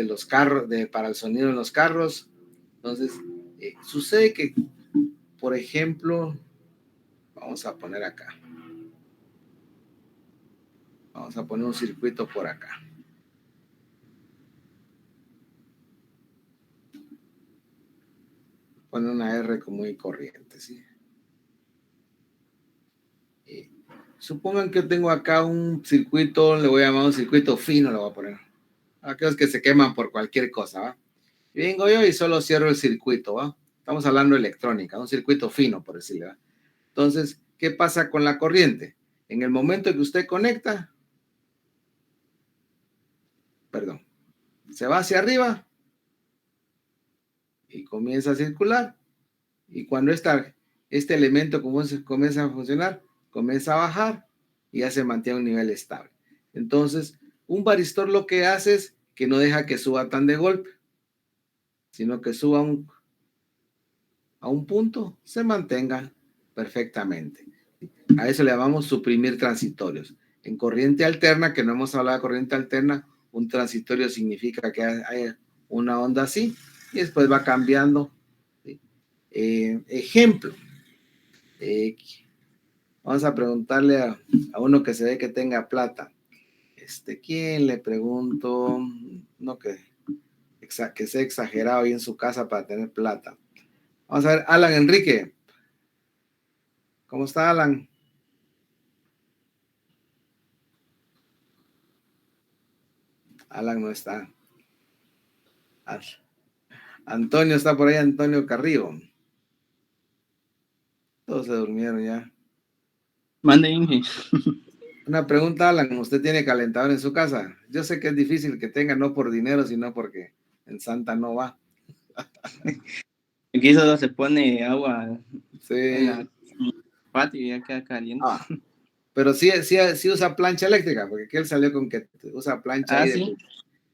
los carros, para el sonido en los carros. Entonces, sucede que, por ejemplo, vamos a poner acá. Vamos a poner un circuito por acá. Poner una R común y corriente, ¿sí? Supongan que tengo acá un circuito, le voy a llamar un circuito fino, le voy a poner. Aquellos que se queman por cualquier cosa, ¿va? Y vengo yo y solo cierro el circuito, ¿va? Estamos hablando de electrónica, un circuito fino, por decirlo, ¿va? Entonces, ¿qué pasa con la corriente? En el momento que usted conecta, perdón, se va hacia arriba y comienza a circular. Y cuando este elemento comienza a funcionar, comienza a bajar y ya se mantiene a un nivel estable. Entonces, un varistor lo que hace es que no deja que suba tan de golpe, sino que suba a un punto, se mantenga perfectamente. A eso le llamamos suprimir transitorios. En corriente alterna, que no hemos hablado de corriente alterna, un transitorio significa que hay una onda así y después va cambiando. Ejemplo. Vamos a preguntarle a uno que se ve que tenga plata. ¿Quién le pregunto? No, que sea exagerado ahí en su casa para tener plata. Vamos a ver, Alan Enrique. ¿Cómo está, Alan? Alan no está. Antonio está por ahí, Antonio Carrillo. Todos se durmieron ya. Mande, Inge. Una pregunta, Alan. ¿Usted tiene calentador en su casa? Yo sé que es difícil que tenga, no por dinero, sino porque en Santa no va. Aquí solo se pone agua Sí. en el patio y ya queda caliente. Pero sí usa plancha eléctrica, porque aquí él salió con que usa plancha. Sí.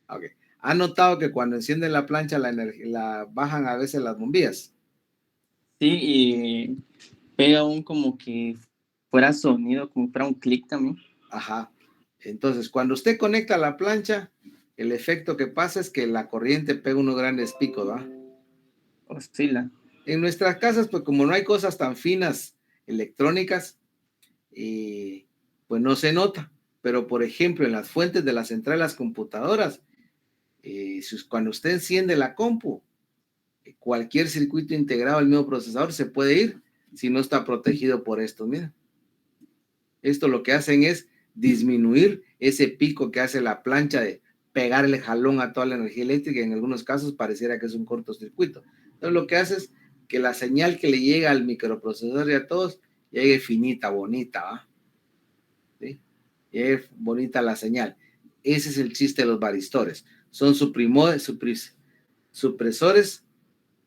Okay. ¿Ha notado que cuando encienden la plancha la bajan a veces las bombillas? Sí, y pega como que fuera sonido, como fuera un clic también. Ajá. Entonces, cuando usted conecta la plancha, el efecto que pasa es que la corriente pega unos grandes picos, ¿va? Oscila. En nuestras casas, pues como no hay cosas tan finas electrónicas, pues no se nota. Pero, por ejemplo, en las fuentes de las centrales de las computadoras, cuando usted enciende la compu, cualquier circuito integrado al mismo procesador se puede ir si no está protegido por esto. Mira, esto lo que hacen es disminuir ese pico que hace la plancha de pegarle jalón a toda la energía eléctrica. En algunos casos pareciera que es un cortocircuito. Entonces lo que hace es que la señal que le llega al microprocesador y a todos llegue finita, bonita, ¿va? ¿Sí? Llegue bonita la señal. Ese es el chiste de los varistores. Son supresores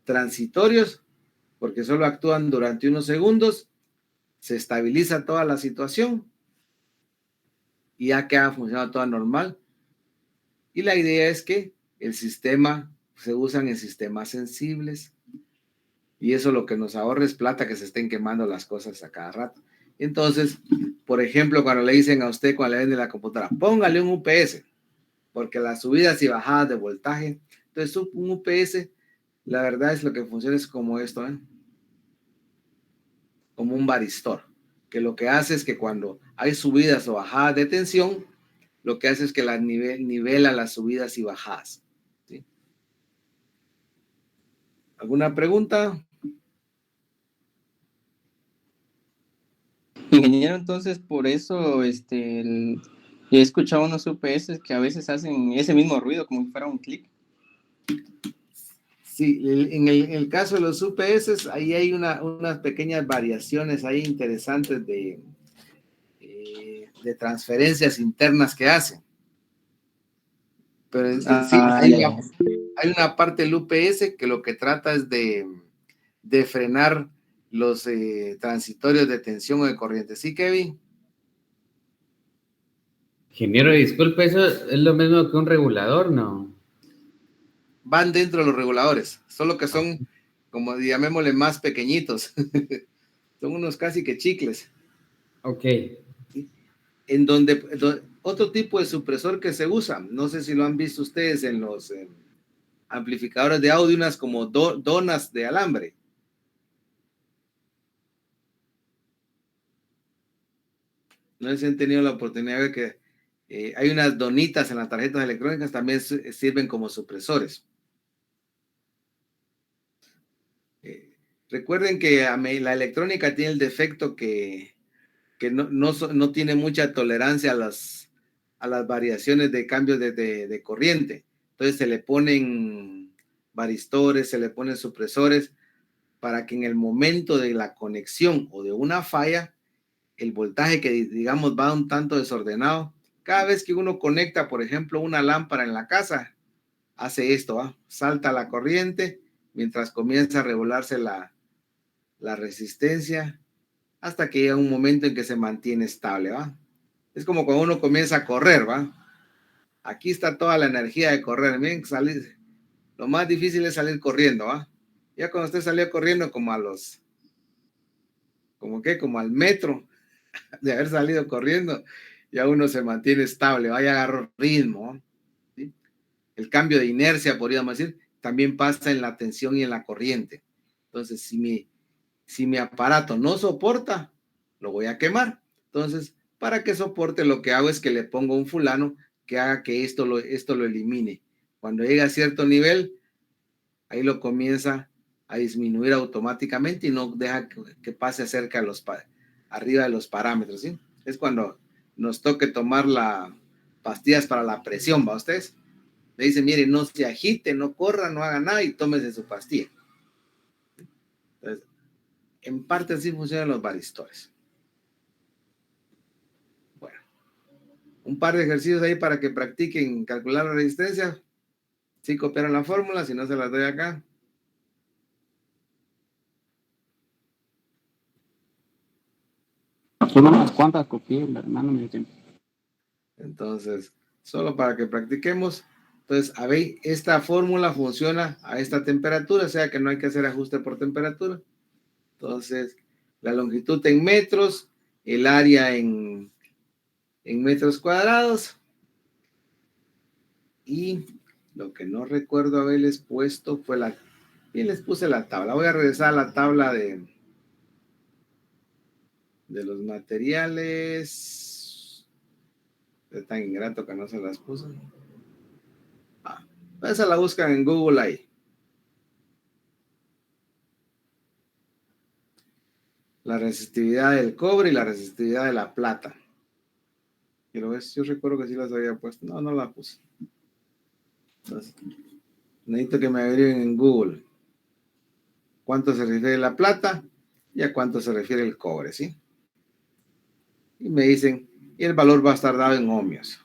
transitorios, porque solo actúan durante unos segundos, se estabiliza toda la situación y ya queda funcionando todo normal. Y la idea es que el sistema se usan en sistemas sensibles y eso lo que nos ahorra es plata, que se estén quemando las cosas a cada rato. Entonces, por ejemplo, cuando le dicen a usted, cuando le venden la computadora, póngale un UPS, porque las subidas y bajadas de voltaje, entonces un UPS, la verdad es lo que funciona es como esto, como un varistor, que lo que hace es que cuando hay subidas o bajadas de tensión, lo que hace es que nivela las subidas y bajadas. ¿Sí? ¿Alguna pregunta? Ingeniero, entonces por eso he escuchado unos UPS que a veces hacen ese mismo ruido como si fuera un clic. Sí, en el caso de los UPS, ahí hay unas pequeñas variaciones ahí interesantes de transferencias internas que hacen. Pero en sí Ah, hay ya, ya. hay una parte del UPS que lo que trata es de frenar los transitorios de tensión o de corriente. ¿Sí, Kevin? Ingeniero, disculpe, ¿eso es lo mismo que un regulador, no? Van dentro de los reguladores, solo que son, como llamémosle, más pequeñitos. Son unos casi que chicles. Ok. ¿Sí? Otro tipo de supresor que se usa, no sé si lo han visto ustedes en los amplificadores de audio, unas como donas de alambre. No sé si han tenido la oportunidad de ver que hay unas donitas en las tarjetas electrónicas, también sirven como supresores. Recuerden que la electrónica tiene el defecto que no tiene mucha tolerancia a las variaciones de cambios de corriente. Entonces se le ponen varistores, se le ponen supresores para que en el momento de la conexión o de una falla, el voltaje que digamos va un tanto desordenado, cada vez que uno conecta, por ejemplo, una lámpara en la casa, hace esto, ¿va? Salta la corriente mientras comienza a regularse la resistencia hasta que llega un momento en que se mantiene estable, ¿va? Es como cuando uno comienza a correr, ¿va? Aquí está toda la energía de correr. Miren, salir, lo más difícil es salir corriendo, ¿va? Ya cuando usted salió corriendo como como al metro de haber salido corriendo, ya uno se mantiene estable, ¿va? Ya agarró ritmo, ¿va? ¿Sí? El cambio de inercia, podríamos decir, también pasa en la tensión y en la corriente. Entonces, si mi aparato no soporta, lo voy a quemar. Entonces, para que soporte, lo que hago es que le pongo un fulano que haga que esto lo elimine. Cuando llega a cierto nivel, ahí lo comienza a disminuir automáticamente y no deja que pase arriba de los parámetros, ¿sí? Es cuando nos toque tomar pastillas para la presión, ¿va ustedes? Le dicen, mire, no se agite, no corra, no haga nada y tómese su pastilla. Entonces, en parte así funcionan los varistores. Bueno, un par de ejercicios ahí para que practiquen calcular la resistencia. Si copiaron la fórmula, si no se las doy acá. Solo unas cuantas copié, la hermano me dice. Entonces, solo para que practiquemos. Entonces, a ver, esta fórmula funciona a esta temperatura, o sea que no hay que hacer ajuste por temperatura. Entonces, la longitud en metros, el área en metros cuadrados. Y lo que no recuerdo haberles puesto fue y les puse la tabla. Voy a regresar a la tabla de los materiales. Es tan ingrato que no se las puse. Esa la buscan en Google ahí. La resistividad del cobre y la resistividad de la plata. Quiero ver, yo recuerdo que sí las había puesto. No, no la puse. Entonces, necesito que me averigüen en Google cuánto se refiere la plata y a cuánto se refiere el cobre, ¿sí? Y me dicen, y el valor va a estar dado en ohmios.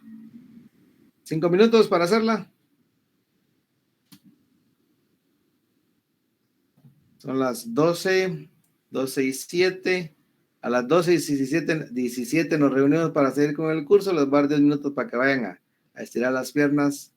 5 minutos para hacerla. Son las 12:07. A las 12:17 nos reunimos para seguir con el curso. Les voy a dar 10 minutos para que vayan a estirar las piernas.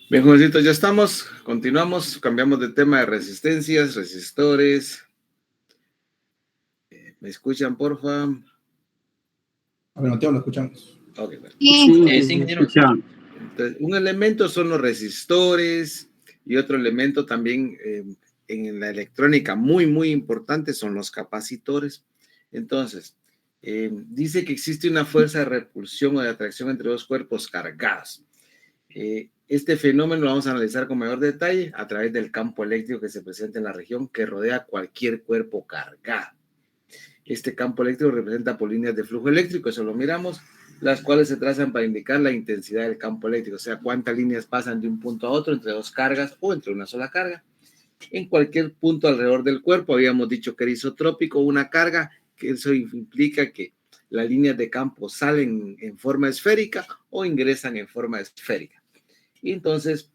Bien, jovencitos, ya estamos. Continuamos, cambiamos de tema de resistencias, resistores. ¿Me escuchan, porfa? A ver, Mateo, lo escuchamos. Ok, bueno. Sí. Sí, ingeniero. escucha. Entonces, un elemento son los resistores y otro elemento también en la electrónica muy, muy importante son los capacitores. Entonces, dice que existe una fuerza de repulsión o de atracción entre dos cuerpos cargados. Este fenómeno lo vamos a analizar con mayor detalle a través del campo eléctrico que se presenta en la región que rodea cualquier cuerpo cargado. Este campo eléctrico representa por líneas de flujo eléctrico, eso lo miramos, las cuales se trazan para indicar la intensidad del campo eléctrico, o sea, cuántas líneas pasan de un punto a otro entre dos cargas o entre una sola carga. En cualquier punto alrededor del cuerpo, habíamos dicho que era isotrópico, una carga, que eso implica que las líneas de campo salen en forma esférica o ingresan en forma esférica. Y entonces,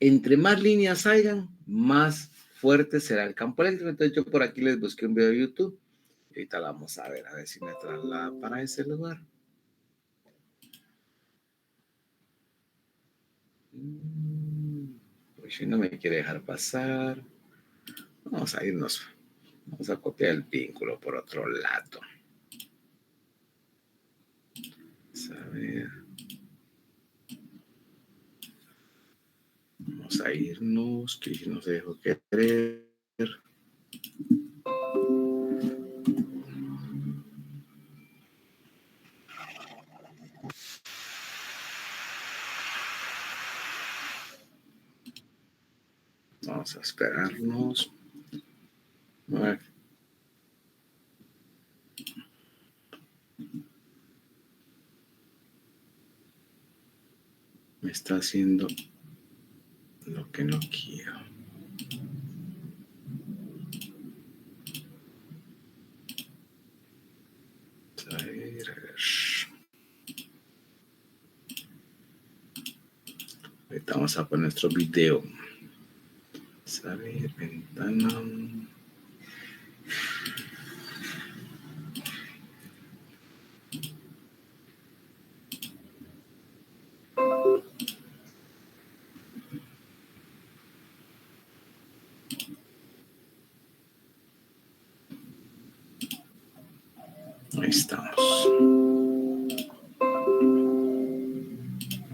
entre más líneas hayan, más fuerte será el campo eléctrico. Entonces yo por aquí les busqué un video de YouTube. Y ahorita la vamos a ver si me traslada para ese lugar. Pues si no me quiere dejar pasar. Vamos a irnos. Vamos a copiar el vínculo por otro lado. Vamos a ver. Vamos a irnos, que no se dejó querer. Vamos a esperarnos. A ver. Me está haciendo lo que no quiero. A ver. Ahorita vamos a poner nuestro video. A ver, ventana. Ahí estamos.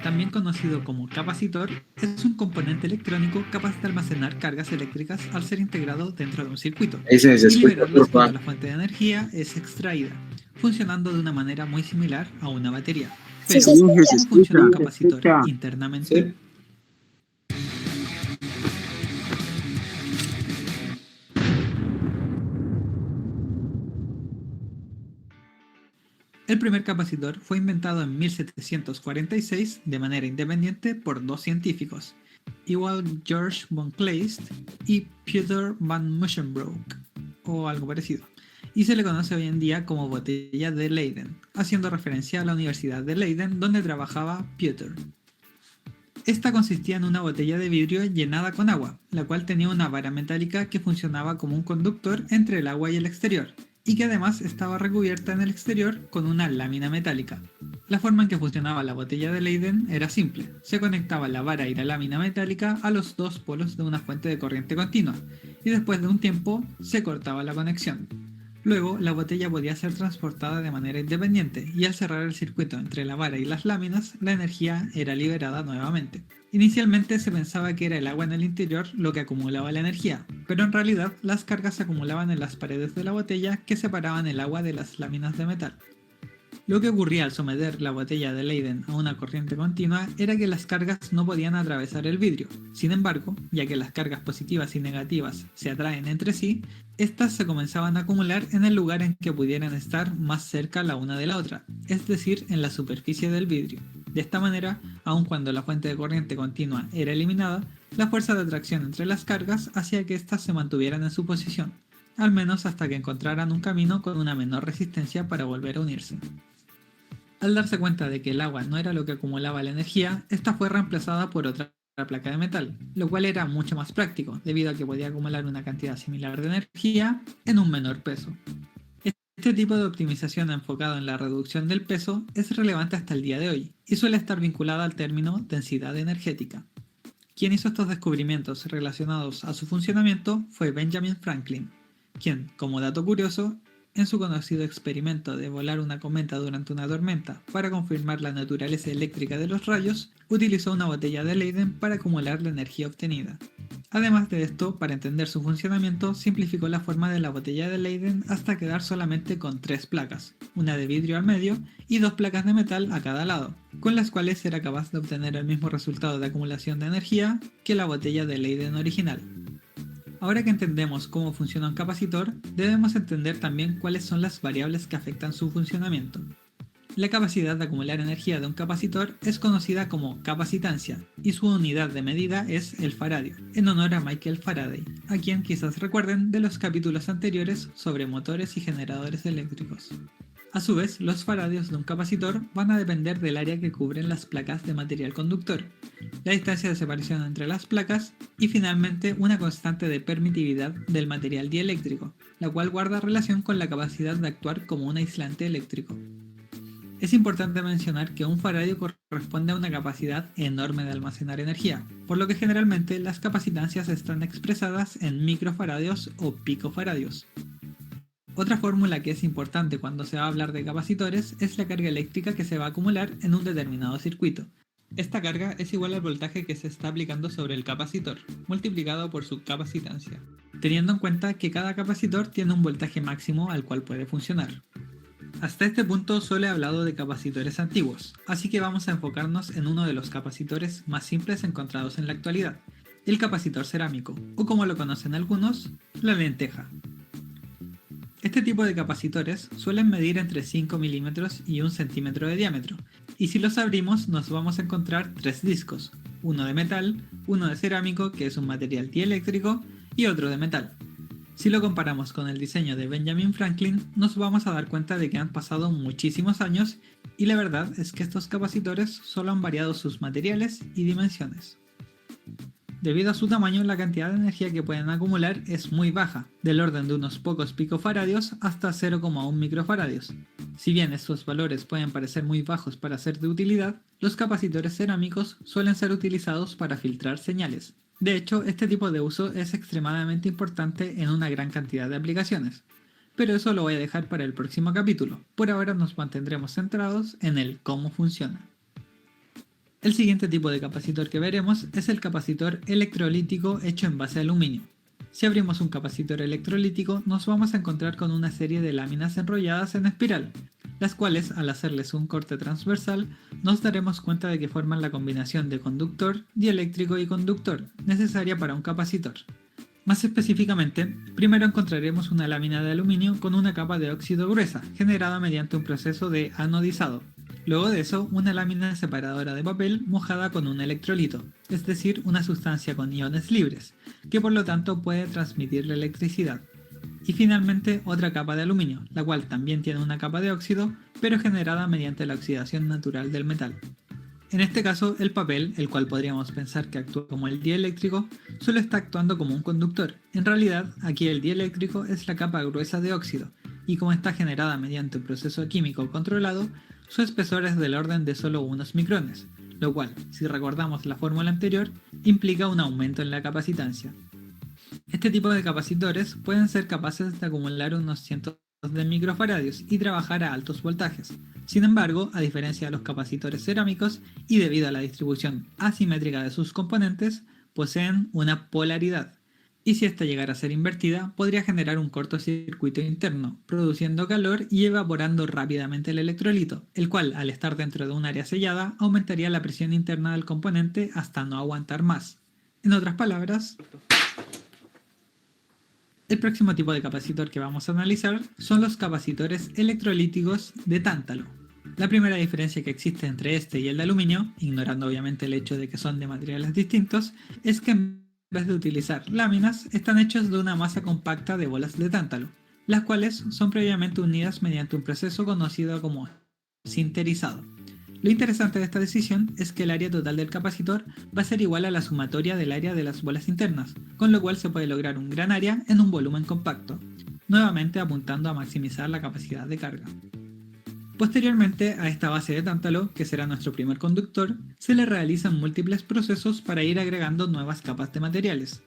También conocido como capacitor, es un componente electrónico capaz de almacenar cargas eléctricas al ser integrado dentro de un circuito Ahí se y escucha, liberarlas por cuando favor. la fuente de energía es extraída, funcionando de una manera muy similar a una batería. Sí, Pero, se escucha. ¿cómo funciona un Se capacitor escucha. internamente? Sí. El primer capacitor fue inventado en 1746 de manera independiente por dos científicos, Ewald George von Kleist y Peter van Musschenbroek, o algo parecido, y se le conoce hoy en día como botella de Leyden, haciendo referencia a la Universidad de Leiden donde trabajaba Peter. Esta consistía en una botella de vidrio llenada con agua, la cual tenía una vara metálica que funcionaba como un conductor entre el agua y el exterior, y que además estaba recubierta en el exterior con una lámina metálica. La forma en que funcionaba la botella de Leyden era simple: se conectaba la vara y la lámina metálica a los dos polos de una fuente de corriente continua, y después de un tiempo se cortaba la conexión. Luego, la botella podía ser transportada de manera independiente, y al cerrar el circuito entre la vara y las láminas, la energía era liberada nuevamente. Inicialmente se pensaba que era el agua en el interior lo que acumulaba la energía, pero en realidad las cargas se acumulaban en las paredes de la botella que separaban el agua de las láminas de metal. Lo que ocurría al someter la botella de Leyden a una corriente continua era que las cargas no podían atravesar el vidrio. Sin embargo, ya que las cargas positivas y negativas se atraen entre sí, estas se comenzaban a acumular en el lugar en que pudieran estar más cerca la una de la otra, es decir, en la superficie del vidrio. De esta manera, aun cuando la fuente de corriente continua era eliminada, la fuerza de atracción entre las cargas hacía que éstas se mantuvieran en su posición, al menos hasta que encontraran un camino con una menor resistencia para volver a unirse. Al darse cuenta de que el agua no era lo que acumulaba la energía, esta fue reemplazada por otra placa de metal, lo cual era mucho más práctico, debido a que podía acumular una cantidad similar de energía en un menor peso. Este tipo de optimización enfocado en la reducción del peso es relevante hasta el día de hoy, y suele estar vinculada al término densidad energética. Quien hizo estos descubrimientos relacionados a su funcionamiento fue Benjamin Franklin, quien, como dato curioso, en su conocido experimento de volar una cometa durante una tormenta para confirmar la naturaleza eléctrica de los rayos, utilizó una botella de Leyden para acumular la energía obtenida. Además de esto, para entender su funcionamiento, simplificó la forma de la botella de Leyden hasta quedar solamente con 3 placas, una de vidrio al medio y 2 placas de metal a cada lado, con las cuales era capaz de obtener el mismo resultado de acumulación de energía que la botella de Leyden original. Ahora que entendemos cómo funciona un capacitor, debemos entender también cuáles son las variables que afectan su funcionamiento. La capacidad de acumular energía de un capacitor es conocida como capacitancia, y su unidad de medida es el faradio, en honor a Michael Faraday, a quien quizás recuerden de los capítulos anteriores sobre motores y generadores eléctricos. A su vez, los faradios de un capacitor van a depender del área que cubren las placas de material conductor, la distancia de separación entre las placas y finalmente una constante de permitividad del material dieléctrico, la cual guarda relación con la capacidad de actuar como un aislante eléctrico. Es importante mencionar que un faradio corresponde a una capacidad enorme de almacenar energía, por lo que generalmente las capacitancias están expresadas en microfaradios o picofaradios. Otra fórmula que es importante cuando se va a hablar de capacitores es la carga eléctrica que se va a acumular en un determinado circuito. Esta carga es igual al voltaje que se está aplicando sobre el capacitor, multiplicado por su capacitancia, teniendo en cuenta que cada capacitor tiene un voltaje máximo al cual puede funcionar. Hasta este punto solo he hablado de capacitores antiguos, así que vamos a enfocarnos en uno de los capacitores más simples encontrados en la actualidad, el capacitor cerámico, o como lo conocen algunos, la lenteja. Este tipo de capacitores suelen medir entre 5 milímetros y 1 centímetro de diámetro, y si los abrimos nos vamos a encontrar 3 discos, uno de metal, uno de cerámico que es un material dieléctrico y otro de metal. Si lo comparamos con el diseño de Benjamin Franklin, nos vamos a dar cuenta de que han pasado muchísimos años y la verdad es que estos capacitores solo han variado sus materiales y dimensiones. Debido a su tamaño, la cantidad de energía que pueden acumular es muy baja, del orden de unos pocos picofaradios hasta 0,1 microfaradios. Si bien estos valores pueden parecer muy bajos para ser de utilidad, los capacitores cerámicos suelen ser utilizados para filtrar señales. De hecho, este tipo de uso es extremadamente importante en una gran cantidad de aplicaciones. Pero eso lo voy a dejar para el próximo capítulo. Por ahora nos mantendremos centrados en el cómo funciona. El siguiente tipo de capacitor que veremos es el capacitor electrolítico hecho en base de aluminio. Si abrimos un capacitor electrolítico nos vamos a encontrar con una serie de láminas enrolladas en espiral, las cuales al hacerles un corte transversal nos daremos cuenta de que forman la combinación de conductor, dieléctrico y conductor necesaria para un capacitor. Más específicamente, primero encontraremos una lámina de aluminio con una capa de óxido gruesa generada mediante un proceso de anodizado. Luego de eso, una lámina separadora de papel mojada con un electrolito, es decir, una sustancia con iones libres, que por lo tanto puede transmitir la electricidad. Y finalmente otra capa de aluminio, la cual también tiene una capa de óxido, pero generada mediante la oxidación natural del metal. En este caso, el papel, el cual podríamos pensar que actúa como el dieléctrico, solo está actuando como un conductor. En realidad, aquí el dieléctrico es la capa gruesa de óxido, y como está generada mediante un proceso químico controlado, su espesor es del orden de solo unos micrones, lo cual, si recordamos la fórmula anterior, implica un aumento en la capacitancia. Este tipo de capacitores pueden ser capaces de acumular unos cientos de microfaradios y trabajar a altos voltajes. Sin embargo, a diferencia de los capacitores cerámicos y debido a la distribución asimétrica de sus componentes, poseen una polaridad. Y si esta llegara a ser invertida, podría generar un cortocircuito interno, produciendo calor y evaporando rápidamente el electrolito, el cual, al estar dentro de un área sellada, aumentaría la presión interna del componente hasta no aguantar más. En otras palabras, el próximo tipo de capacitor que vamos a analizar son los capacitores electrolíticos de tántalo. La primera diferencia que existe entre este y el de aluminio, ignorando obviamente el hecho de que son de materiales distintos, es que en vez de utilizar láminas, están hechos de una masa compacta de bolas de tántalo, las cuales son previamente unidas mediante un proceso conocido como sinterizado. Lo interesante de esta decisión es que el área total del capacitor va a ser igual a la sumatoria del área de las bolas internas, con lo cual se puede lograr un gran área en un volumen compacto, nuevamente apuntando a maximizar la capacidad de carga. Posteriormente a esta base de tántalo, que será nuestro primer conductor, se le realizan múltiples procesos para ir agregando nuevas capas de materiales.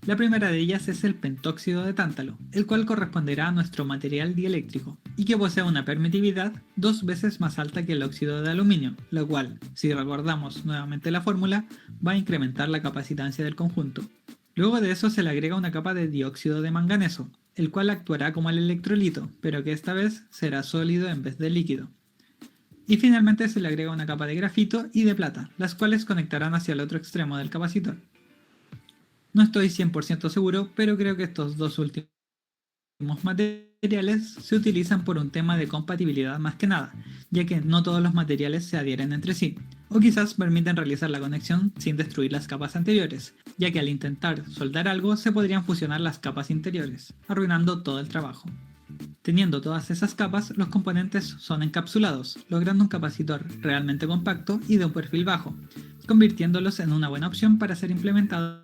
La primera de ellas es el pentóxido de tántalo, el cual corresponderá a nuestro material dieléctrico, y que posee una permitividad 2 veces más alta que el óxido de aluminio, lo cual, si recordamos nuevamente la fórmula, va a incrementar la capacitancia del conjunto. Luego de eso se le agrega una capa de dióxido de manganeso, el cual actuará como el electrolito, pero que esta vez será sólido en vez de líquido. Y finalmente se le agrega una capa de grafito y de plata, las cuales conectarán hacia el otro extremo del capacitor. No estoy 100% seguro, pero creo que estos dos últimos materiales se utilizan por un tema de compatibilidad más que nada, ya que no todos los materiales se adhieren entre sí, o quizás permiten realizar la conexión sin destruir las capas anteriores, ya que al intentar soldar algo se podrían fusionar las capas interiores, arruinando todo el trabajo. Teniendo todas esas capas, los componentes son encapsulados, logrando un capacitor realmente compacto y de un perfil bajo, convirtiéndolos en una buena opción para ser implementados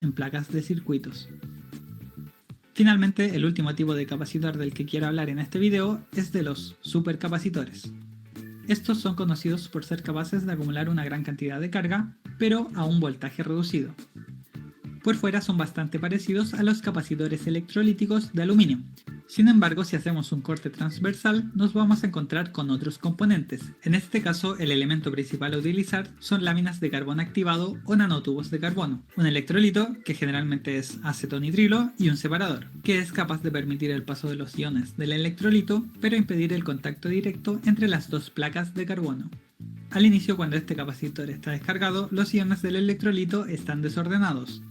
en placas de circuitos. Finalmente, el último tipo de capacitor del que quiero hablar en este video es de los supercapacitores. Estos son conocidos por ser capaces de acumular una gran cantidad de carga, pero a un voltaje reducido. Por fuera son bastante parecidos a los capacitores electrolíticos de aluminio. Sin embargo, si hacemos un corte transversal, nos vamos a encontrar con otros componentes. En este caso, el elemento principal a utilizar son láminas de carbón activado o nanotubos de carbono, un electrolito, que generalmente es acetonitrilo, y un separador, que es capaz de permitir el paso de los iones del electrolito, pero impedir el contacto directo entre las dos placas de carbono. Al inicio, cuando este capacitor está descargado, los iones del electrolito están desordenados.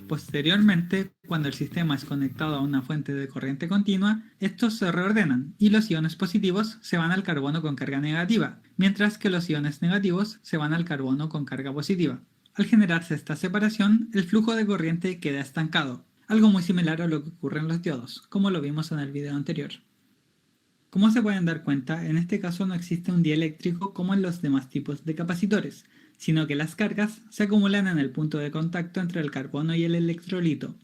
Posteriormente, cuando el sistema es conectado a una fuente de corriente continua, estos se reordenan y los iones positivos se van al carbono con carga negativa, mientras que los iones negativos se van al carbono con carga positiva. Al generarse esta separación, el flujo de corriente queda estancado, algo muy similar a lo que ocurre en los diodos, como lo vimos en el video anterior. Como se pueden dar cuenta, en este caso no existe un dieléctrico como en los demás tipos de capacitores, sino que las cargas se acumulan en el punto de contacto entre el carbono y el electrolito,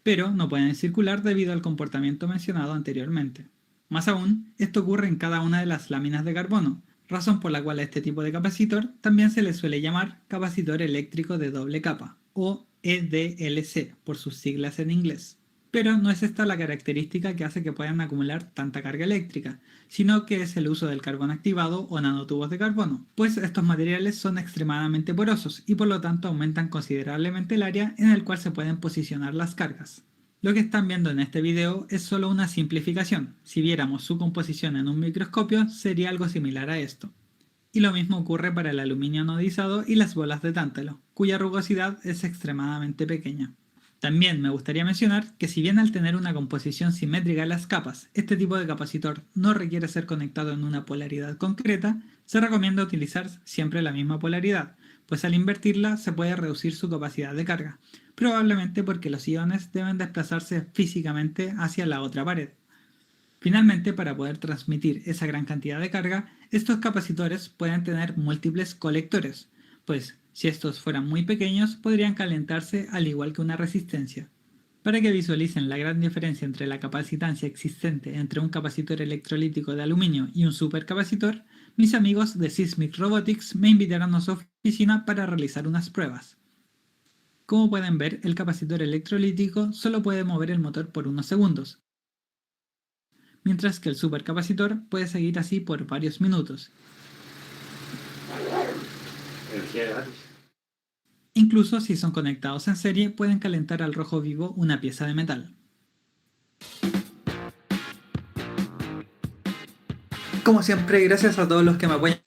pero no pueden circular debido al comportamiento mencionado anteriormente. Más aún, esto ocurre en cada una de las láminas de carbono, razón por la cual a este tipo de capacitor también se le suele llamar capacitor eléctrico de doble capa, o EDLC por sus siglas en inglés. Pero no es esta la característica que hace que puedan acumular tanta carga eléctrica, sino que es el uso del carbón activado o nanotubos de carbono, pues estos materiales son extremadamente porosos y por lo tanto aumentan considerablemente el área en el cual se pueden posicionar las cargas. Lo que están viendo en este video es solo una simplificación. Si viéramos su composición en un microscopio sería algo similar a esto. Y lo mismo ocurre para el aluminio anodizado y las bolas de tántalo, cuya rugosidad es extremadamente pequeña. También me gustaría mencionar que si bien al tener una composición simétrica en las capas, este tipo de capacitor no requiere ser conectado en una polaridad concreta, se recomienda utilizar siempre la misma polaridad, pues al invertirla se puede reducir su capacidad de carga, probablemente porque los iones deben desplazarse físicamente hacia la otra pared. Finalmente, para poder transmitir esa gran cantidad de carga, estos capacitores pueden tener múltiples colectores, pues si estos fueran muy pequeños, podrían calentarse al igual que una resistencia. Para que visualicen la gran diferencia entre la capacitancia existente entre un capacitor electrolítico de aluminio y un supercapacitor, mis amigos de Seismic Robotics me invitaron a su oficina para realizar unas pruebas. Como pueden ver, el capacitor electrolítico solo puede mover el motor por unos segundos, mientras que el supercapacitor puede seguir así por varios minutos. Incluso si son conectados en serie, pueden calentar al rojo vivo una pieza de metal. Como siempre, gracias a todos los que me apoyan.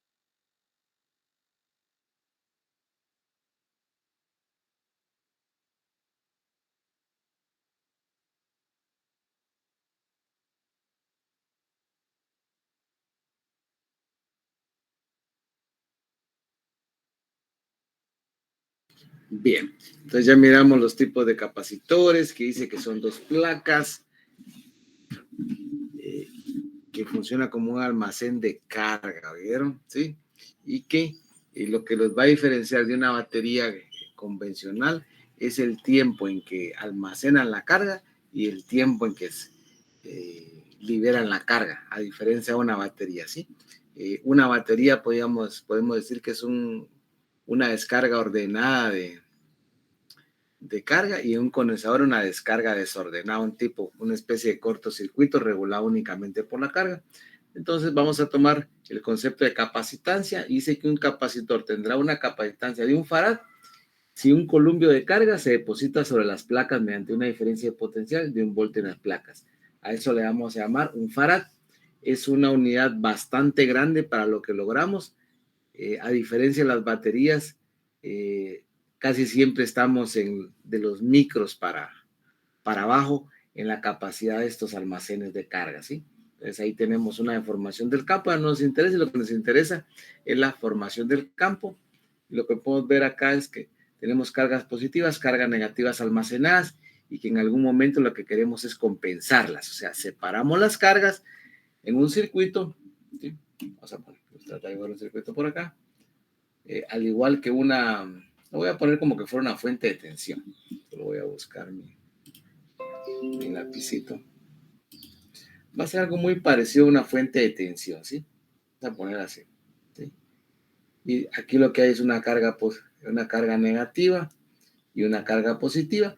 Bien, entonces ya miramos los tipos de capacitores, que dice que son 2 placas, que funciona como un almacén de carga, ¿vieron? ¿Sí? Y que lo que los va a diferenciar de una batería convencional es el tiempo en que almacenan la carga y el tiempo en que liberan la carga, a diferencia de una batería, ¿sí? Una batería podemos decir que es una descarga ordenada de carga, y un condensador una descarga desordenada, una especie de cortocircuito regulado únicamente por la carga. Entonces vamos a tomar el concepto de capacitancia, y dice que un capacitor tendrá una capacitancia de 1 farad si un columpio de carga se deposita sobre las placas mediante una diferencia de potencial de 1 volt en las placas. A eso le vamos a llamar 1 farad. Es una unidad bastante grande para lo que logramos. A diferencia de las baterías, casi siempre estamos de los micros para abajo en la capacidad de estos almacenes de carga, ¿sí? Entonces ahí tenemos una deformación del campo. No nos interesa, lo que nos interesa es la formación del campo. Lo que podemos ver acá es que tenemos cargas positivas, cargas negativas almacenadas, y que en algún momento lo que queremos es compensarlas. O sea, separamos las cargas en un circuito, ¿sí? Vamos a tratar de ver un circuito por acá. Al igual que lo voy a poner como que fuera una fuente de tensión. Lo voy a buscar mi lapicito. Va a ser algo muy parecido a una fuente de tensión, ¿sí? Vamos a poner así, ¿sí? Y aquí lo que hay es una carga negativa y una carga positiva.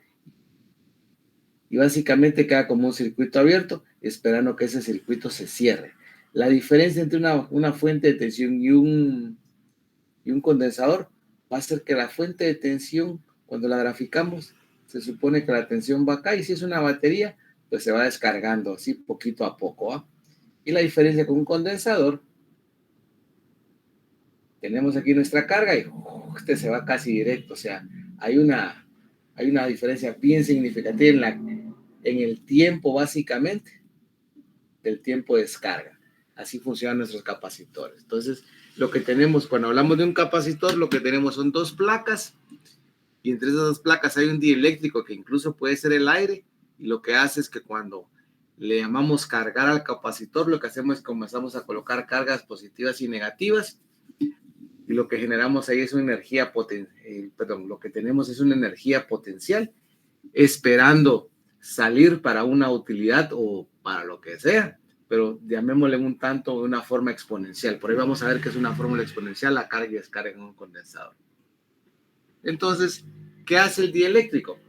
Y básicamente queda como un circuito abierto, esperando que ese circuito se cierre. La diferencia entre una fuente de tensión y un condensador va a ser que la fuente de tensión, cuando la graficamos, se supone que la tensión va acá, y si es una batería, pues se va descargando así poquito a poco, ¿ah? Y la diferencia con un condensador, tenemos aquí nuestra carga y este se va casi directo. O sea, hay una diferencia bien significativa en el tiempo, básicamente, del tiempo de descarga. Así funcionan nuestros capacitores. Entonces, lo que tenemos cuando hablamos de un capacitor, lo que tenemos son 2 placas, y entre esas 2 placas hay un dieléctrico que incluso puede ser el aire, y lo que hace es que cuando le llamamos cargar al capacitor, lo que hacemos es que comenzamos a colocar cargas positivas y negativas, y lo que generamos ahí es una energía lo que tenemos es una energía potencial esperando salir para una utilidad o para lo que sea, pero llamémosle un tanto de una forma exponencial. Por ahí vamos a ver que es una fórmula exponencial, la carga y descarga en un condensador. Entonces, ¿qué hace el dieléctrico?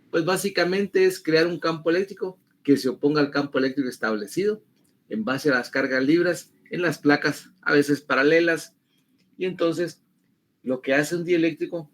Pues básicamente es crear un campo eléctrico que se oponga al campo eléctrico establecido en base a las cargas libres en las placas, a veces paralelas. Y entonces, lo que hace un dieléctrico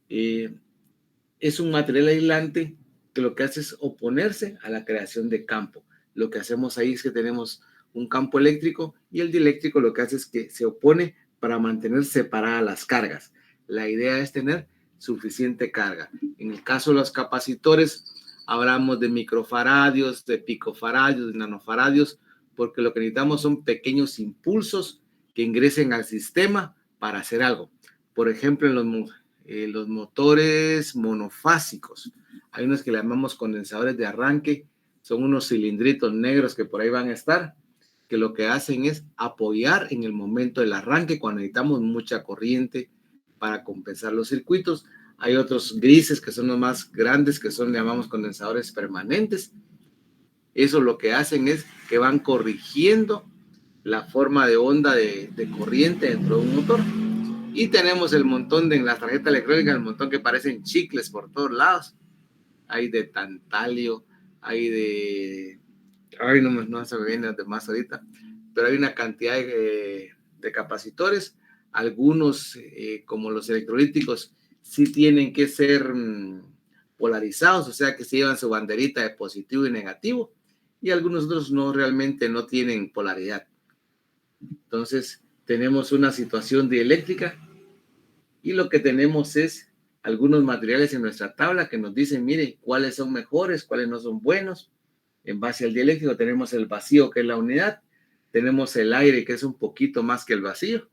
es un material aislante que lo que hace es oponerse a la creación de campo. Lo que hacemos ahí es que tenemos un campo eléctrico, y el dieléctrico lo que hace es que se opone para mantener separadas las cargas. La idea es tener suficiente carga. En el caso de los capacitores, hablamos de microfaradios, de picofaradios, de nanofaradios, porque lo que necesitamos son pequeños impulsos que ingresen al sistema para hacer algo. Por ejemplo, en los motores monofásicos, hay unos que le llamamos condensadores de arranque, son unos cilindritos negros que por ahí van a estar, que lo que hacen es apoyar en el momento del arranque cuando necesitamos mucha corriente para compensar los circuitos. Hay otros grises que son los más grandes, que llamamos condensadores permanentes. Eso lo que hacen es que van corrigiendo la forma de onda de corriente dentro de un motor. Y tenemos el montón en la tarjeta electrónica, el montón que parecen chicles por todos lados. Hay de tantalio, hay de... Ay, no se me vienen de más ahorita, pero hay una cantidad de capacitores. Algunos, como los electrolíticos, sí tienen que ser polarizados, o sea que se llevan su banderita de positivo y negativo, y algunos otros realmente no tienen polaridad. Entonces, tenemos una situación dieléctrica, y lo que tenemos es algunos materiales en nuestra tabla que nos dicen, mire, cuáles son mejores, cuáles no son buenos. En base al dieléctrico tenemos el vacío, que es la unidad, tenemos el aire, que es un poquito más que el vacío,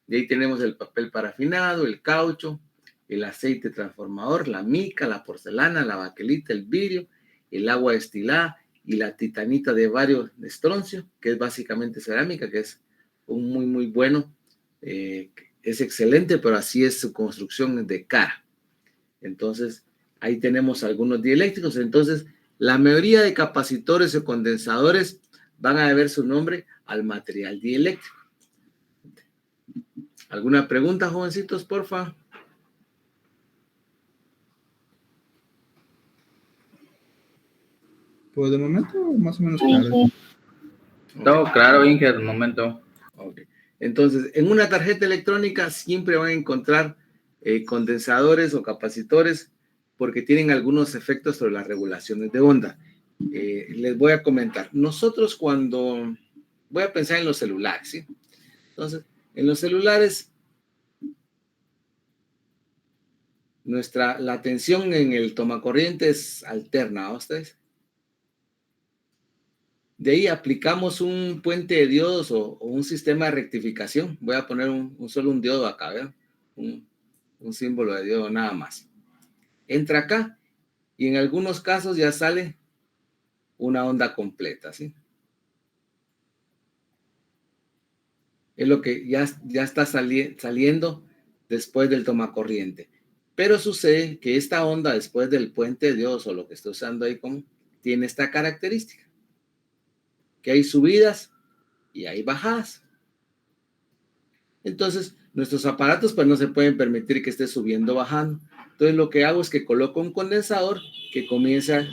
y ahí tenemos el papel parafinado, el caucho, el aceite transformador, la mica, la porcelana, la baquelita, el vidrio, el agua destilada y la titanita de bario de estroncio, que es básicamente cerámica, que es un muy bueno, es excelente, pero así es su construcción de cara. Entonces, ahí tenemos algunos dieléctricos. Entonces, la mayoría de capacitores o condensadores van a deber su nombre al material dieléctrico. ¿Alguna pregunta, jovencitos, porfa? Pues de momento, más o menos Sí, claro. sí. Todo claro, Inge, al momento. Ok. Entonces, en una tarjeta electrónica siempre van a encontrar condensadores o capacitores porque tienen algunos efectos sobre las regulaciones de onda. Les voy a comentar. Nosotros cuando... Voy a pensar en los celulares, ¿sí? Entonces, en los celulares, la tensión en el tomacorriente es alterna, ¿a ustedes? De ahí aplicamos un puente de diodos o un sistema de rectificación. Voy a poner solo un diodo acá, ¿verdad? Un símbolo de diodo nada más. Entra acá y en algunos casos ya sale una onda completa, ¿sí? Es lo que ya está saliendo después del tomacorriente. Pero sucede que esta onda después del puente de diodos o lo que estoy usando ahí tiene esta característica. Que hay subidas y hay bajadas. Entonces, nuestros aparatos pues no se pueden permitir que esté subiendo o bajando. Entonces, lo que hago es que coloco un condensador que comienza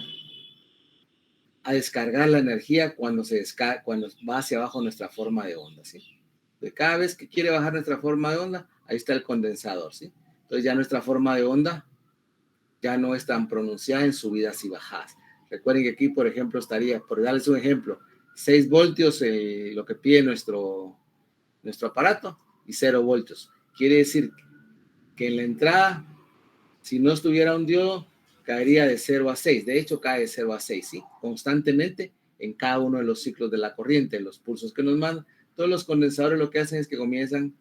a descargar la energía cuando va hacia abajo nuestra forma de onda, ¿sí? De cada vez que quiere bajar nuestra forma de onda, ahí está el condensador, ¿sí? Entonces, ya nuestra forma de onda ya no es tan pronunciada en subidas y bajadas. Recuerden que aquí, por ejemplo, estaría, por darles un ejemplo, 6 voltios lo que pide nuestro aparato y 0 voltios. Quiere decir que en la entrada, si no estuviera un diodo, caería de 0 a 6. De hecho, cae de 0 a 6, ¿sí? Constantemente en cada uno de los ciclos de la corriente, los pulsos que nos mandan. Todos los condensadores lo que hacen es que comienzan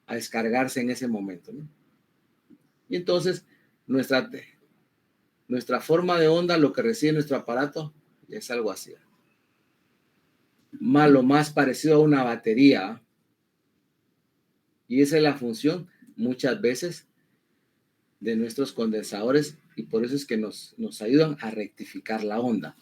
a descargarse en ese momento, ¿no? Y entonces, nuestra forma de onda, lo que recibe nuestro aparato, es algo así. Lo más parecido a una batería. Y esa es la función, muchas veces, de nuestros condensadores, y por eso es que nos ayudan a rectificar la onda.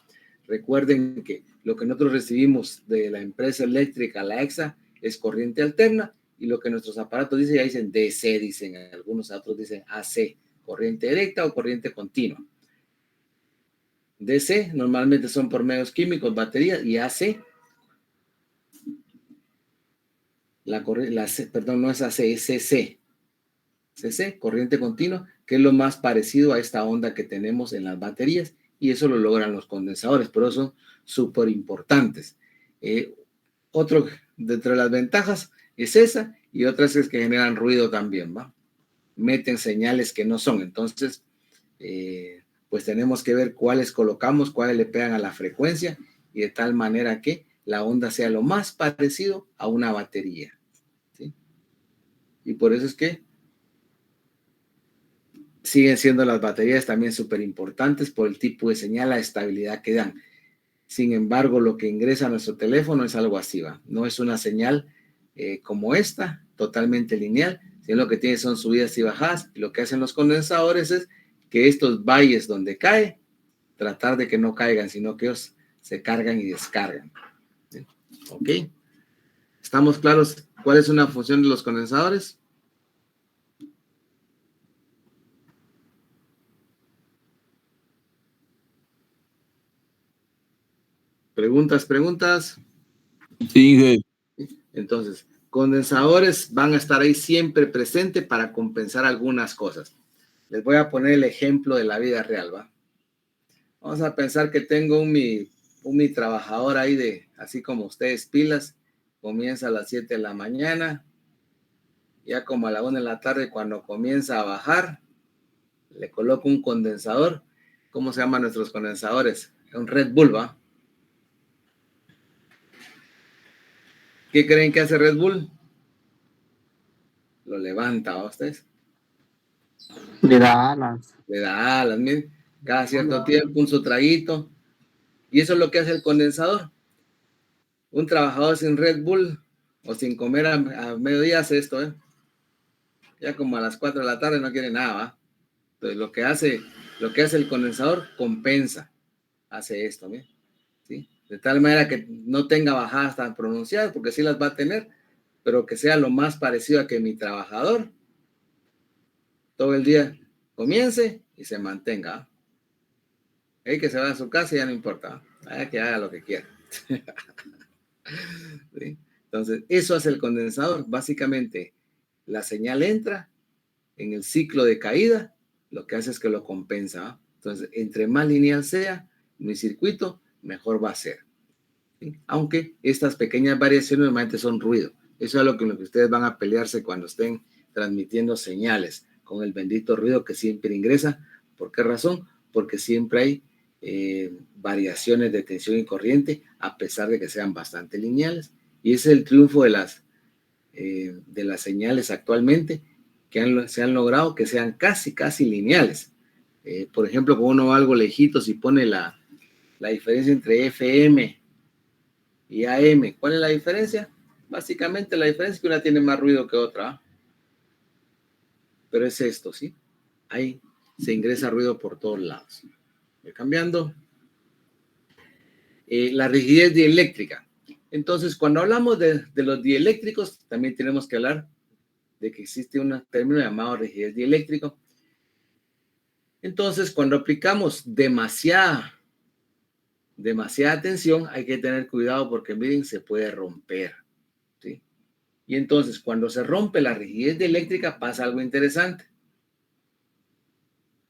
Recuerden que lo que nosotros recibimos de la empresa eléctrica, la EXA, es corriente alterna, y lo que nuestros aparatos dicen, ya dicen DC, dicen algunos, otros dicen AC, corriente directa o corriente continua. DC normalmente son por medios químicos, baterías, y AC, perdón, no es AC, es CC. CC, corriente continua, que es lo más parecido a esta onda que tenemos en las baterías, y eso lo logran los condensadores, pero son súper importantes. Otro de las ventajas es esa, y otras es que generan ruido también, ¿va? Meten señales que no son, entonces, pues tenemos que ver cuáles colocamos, cuáles le pegan a la frecuencia, y de tal manera que la onda sea lo más parecido a una batería, ¿sí? Y por eso es que siguen siendo las baterías también súper importantes por el tipo de señal, la estabilidad que dan. Sin embargo, lo que ingresa a nuestro teléfono es algo así, ¿va? No es una señal como esta, totalmente lineal, sino lo que tiene son subidas y bajadas. Y lo que hacen los condensadores es que estos valles donde cae, tratar de que no caigan, sino que ellos se cargan y descargan. ¿Sí? ¿Ok? ¿Estamos claros cuál es una función de los condensadores? Preguntas. Sí, Entonces, condensadores van a estar ahí siempre presentes para compensar algunas cosas. Les voy a poner el ejemplo de la vida real, ¿va? Vamos a pensar que tengo un mi trabajador ahí así como ustedes, pilas, comienza a las 7 de la mañana, ya como a la 1 de la tarde cuando comienza a bajar, le coloco un condensador. ¿Cómo se llaman nuestros condensadores? Un Red Bull, ¿va? ¿Qué creen que hace Red Bull? Lo levanta, ¿va ustedes? Le da alas. Le da alas, miren, cada cierto tiempo un su traguito. Y eso es lo que hace el condensador. Un trabajador sin Red Bull o sin comer a mediodía hace esto, ¿eh? Ya como a las 4 de la tarde no quiere nada, ¿va? Entonces lo que hace el condensador compensa, hace esto, ¿sí? de tal manera que no tenga bajadas tan pronunciadas, porque sí las va a tener, pero que sea lo más parecido a que mi trabajador todo el día comience y se mantenga. Que se va a su casa y ya no importa, que haga lo que quiera. ¿Sí? Entonces, eso hace el condensador. Básicamente, la señal entra en el ciclo de caída, lo que hace es que lo compensa. Entonces, entre más lineal sea mi circuito, mejor va a ser. ¿Sí? Aunque estas pequeñas variaciones normalmente son ruido. Eso es lo que ustedes van a pelearse cuando estén transmitiendo señales con el bendito ruido que siempre ingresa. ¿Por qué razón? Porque siempre hay variaciones de tensión y corriente, a pesar de que sean bastante lineales. Y ese es el triunfo de las señales actualmente, que se han logrado que sean casi lineales. Por ejemplo, cuando uno va algo lejitos y pone la diferencia entre FM y AM, ¿cuál es la diferencia? Básicamente la diferencia es que una tiene más ruido que otra. Pero es esto, ¿sí? Ahí se ingresa ruido por todos lados. Voy cambiando. La rigidez dieléctrica. Entonces, cuando hablamos de los dieléctricos, también tenemos que hablar de que existe un término llamado rigidez dieléctrico. Entonces, cuando aplicamos demasiada tensión, hay que tener cuidado porque, miren, se puede romper, ¿sí? Y entonces, cuando se rompe la rigidez dieléctrica, pasa algo interesante.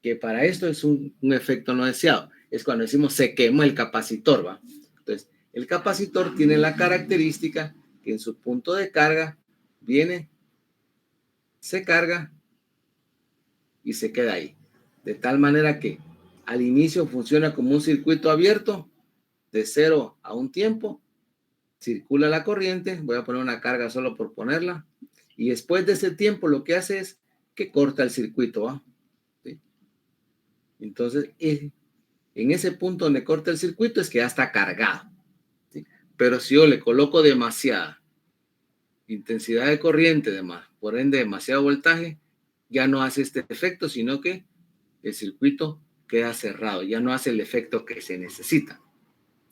Que para esto es un efecto no deseado. Es cuando decimos se quemó el capacitor, ¿va? Entonces, el capacitor tiene la característica que en su punto de carga viene, se carga y se queda ahí. De tal manera que al inicio funciona como un circuito abierto de 0 a un tiempo. Circula la corriente. Voy a poner una carga solo por ponerla. Y después de ese tiempo lo que hace es que corta el circuito, ¿va? ¿Sí? Entonces, en ese punto donde corta el circuito es que ya está cargado. ¿Sí? Pero si yo le coloco demasiada intensidad de corriente, por ende demasiado voltaje, ya no hace este efecto, sino que el circuito queda cerrado, ya no hace el efecto que se necesita.